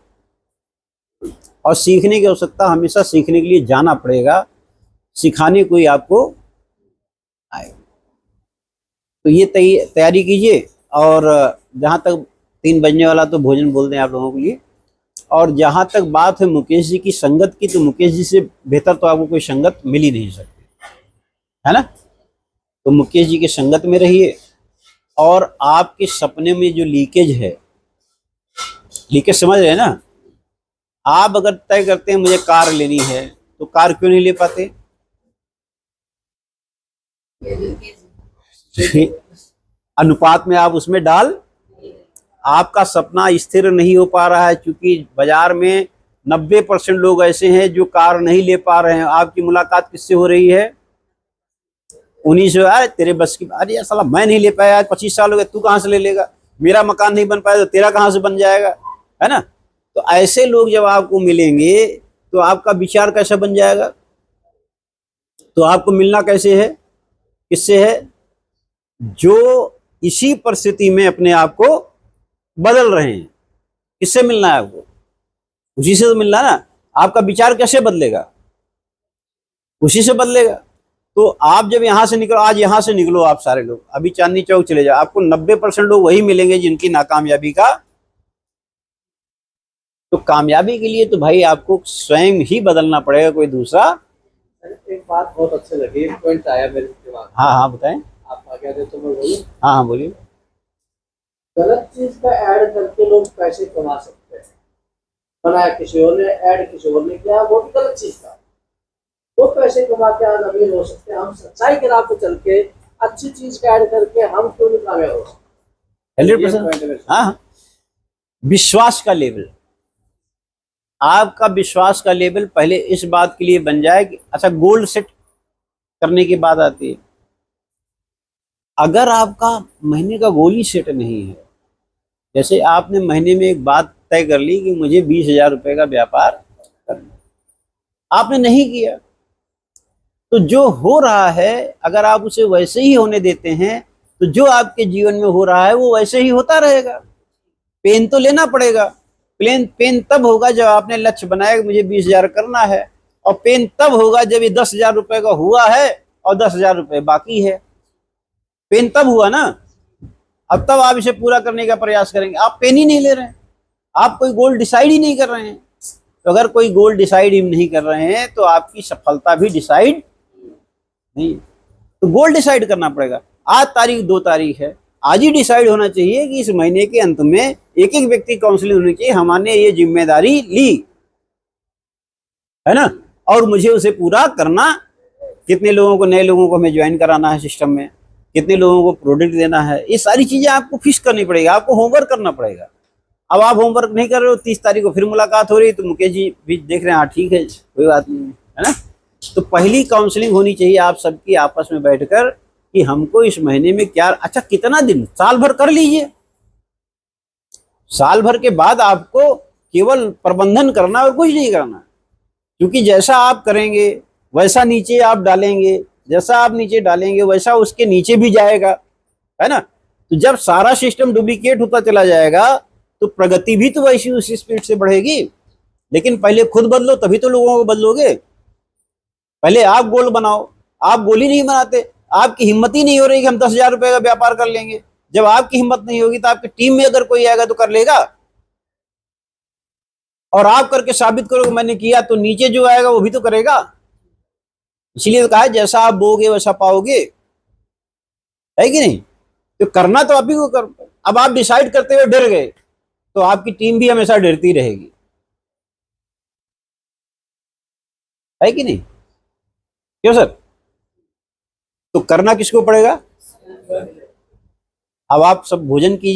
और सीखने की आवश्यकता हमेशा सीखने के लिए जाना पड़ेगा, सिखाने कोई आपको आए। तो ये तैयारी कीजिए। और जहाँ तक 3 बजने वाला तो भोजन बोलते हैं आप लोगों के लिए। और जहां तक बात है मुकेश जी की संगत की, तो मुकेश जी से बेहतर तो आपको कोई संगत मिल ही नहीं सकती, है ना। तो मुकेश जी के संगत में रहिए। और आपके सपने में जो लीकेज है, लीकेज समझ रहे हैं ना। आप अगर तय करते हैं मुझे कार लेनी है, तो कार क्यों नहीं ले पाते? अनुपात में आप उसमें डाल, आपका सपना स्थिर नहीं हो पा रहा है, क्योंकि बाजार में 90% लोग ऐसे हैं जो कार नहीं ले पा रहे हैं। आपकी मुलाकात किससे हो रही है? उन्हीं से। यार तेरे बस की, अरे यार साला मैं नहीं ले पाया, 25 साल हो गए, तू कहाँ से ले लेगा? मेरा मकान नहीं बन पाया तो तेरा कहाँ से बन जाएगा, है ना। तो ऐसे लोग जब आपको मिलेंगे तो आपका विचार कैसा बन जाएगा? तो आपको मिलना कैसे है, किससे है? जो इसी परिस्थिति में अपने आप को बदल रहे हैं, किससे मिलना है आपको? उसी से तो मिलना है ना। आपका विचार कैसे बदलेगा? उसी से बदलेगा। तो आप जब यहां से निकलो, आज यहां से निकलो आप सारे लोग, अभी चांदनी चौक चले जाओ, आपको 90% लोग वही मिलेंगे जिनकी नाकामयाबी का। तो कामयाबी के लिए तो भाई आपको स्वयं ही बदलना पड़ेगा, कोई दूसरा। एक बात बहुत अच्छी लगी, एक पॉइंट आया मेरे दिमाग में। हाँ हाँ बताएं। आप आगे दे तो मैं बोलूं। हाँ हाँ बोलिए। गलत चीज का ऐड करके लोग पैसे कमा सकते हैं। बनाया किसी और ने, ऐड किसी और ने किया, वो भी गलत चीज था। वो पैसे कमा के आज अमीर हो सकते हैं। हम सच्चाई के राह पे चल के अच्छी चीज का ऐड करके हम क्यों नहीं कामयाब हो सकते? 100%। हाँ, विश्वास का लेवल, आपका विश्वास का लेवल पहले इस बात के लिए बन जाए कि अच्छा, गोल सेट करने की बात आती है। अगर आपका महीने का गोल ही सेट नहीं है, जैसे आपने महीने में एक बात तय कर ली कि मुझे 20,000 रुपए का व्यापार करना, आपने नहीं किया, तो जो हो रहा है अगर आप उसे वैसे ही होने देते हैं, तो जो आपके जीवन में हो रहा है वो वैसे ही होता रहेगा। पेन तो लेना पड़ेगा। पेन तब होगा जब आपने लक्ष्य बनाया कि मुझे 20,000 करना है, और पेन तब होगा जब ये 10,000 रुपए का हुआ है और 10,000 रुपए बाकी है। पेन तब हुआ ना, अब तब आप इसे पूरा करने का प्रयास करेंगे। आप पेन ही नहीं ले रहे हैं, आप कोई गोल डिसाइड ही नहीं कर रहे हैं। तो अगर कोई गोल डिसाइड ही नहीं कर रहे हैं तो आपकी सफलता भी डिसाइड नहीं। तो गोल डिसाइड करना पड़ेगा। आज तारीख 2 तारीख है, आज ही डिसाइड होना चाहिए कि इस महीने के अंत में एक एक व्यक्ति काउंसलिंग होनी चाहिए, हमने ये जिम्मेदारी ली है ना, और मुझे उसे पूरा करना। कितने लोगों को, नए लोगों को हमें ज्वाइन कराना है सिस्टम में, कितने लोगों को प्रोडक्ट देना है, ये सारी चीजें आपको फिक्स करनी पड़ेगी, आपको होमवर्क करना पड़ेगा। अब आप होमवर्क नहीं कर रहे हो, 30 तारीख को फिर मुलाकात हो रही, तो मुकेश जी भी देख रहे हैं, हाँ ठीक है कोई बात नहीं है ना। तो पहली काउंसलिंग होनी चाहिए आप सबकी आपस में बैठकर कि हमको इस महीने में क्या, अच्छा कितना दिन, साल भर कर लीजिए। साल भर के बाद आपको केवल प्रबंधन करना और कुछ नहीं करना, क्योंकि जैसा आप करेंगे वैसा नीचे आप डालेंगे, जैसा आप नीचे डालेंगे वैसा उसके नीचे भी जाएगा, है ना। तो जब सारा सिस्टम डुप्लीकेट होता चला जाएगा तो प्रगति भी तो वैसी उसी स्पीड से बढ़ेगी। लेकिन पहले खुद बदलो तभी तो लोगों को बदलोगे। पहले आप गोल बनाओ, आप गोल ही नहीं बनाते, आपकी हिम्मत ही नहीं हो रही कि हम 10,000 रुपए का व्यापार कर लेंगे। जब आपकी हिम्मत नहीं होगी तो आपकी टीम में अगर कोई आएगा तो कर लेगा, और आप करके साबित करो कि मैंने किया, तो नीचे जो आएगा वो भी तो करेगा। इसलिए तो कहा है जैसा आप बोगे वैसा पाओगे, है कि नहीं। तो करना तो आप ही को कर। अब आप डिसाइड करते हुए डर गए तो आपकी टीम भी हमेशा डरती रहेगी, है कि नहीं, क्यों सर। तो करना किसको पड़ेगा। अब आप सब भोजन कीजिए।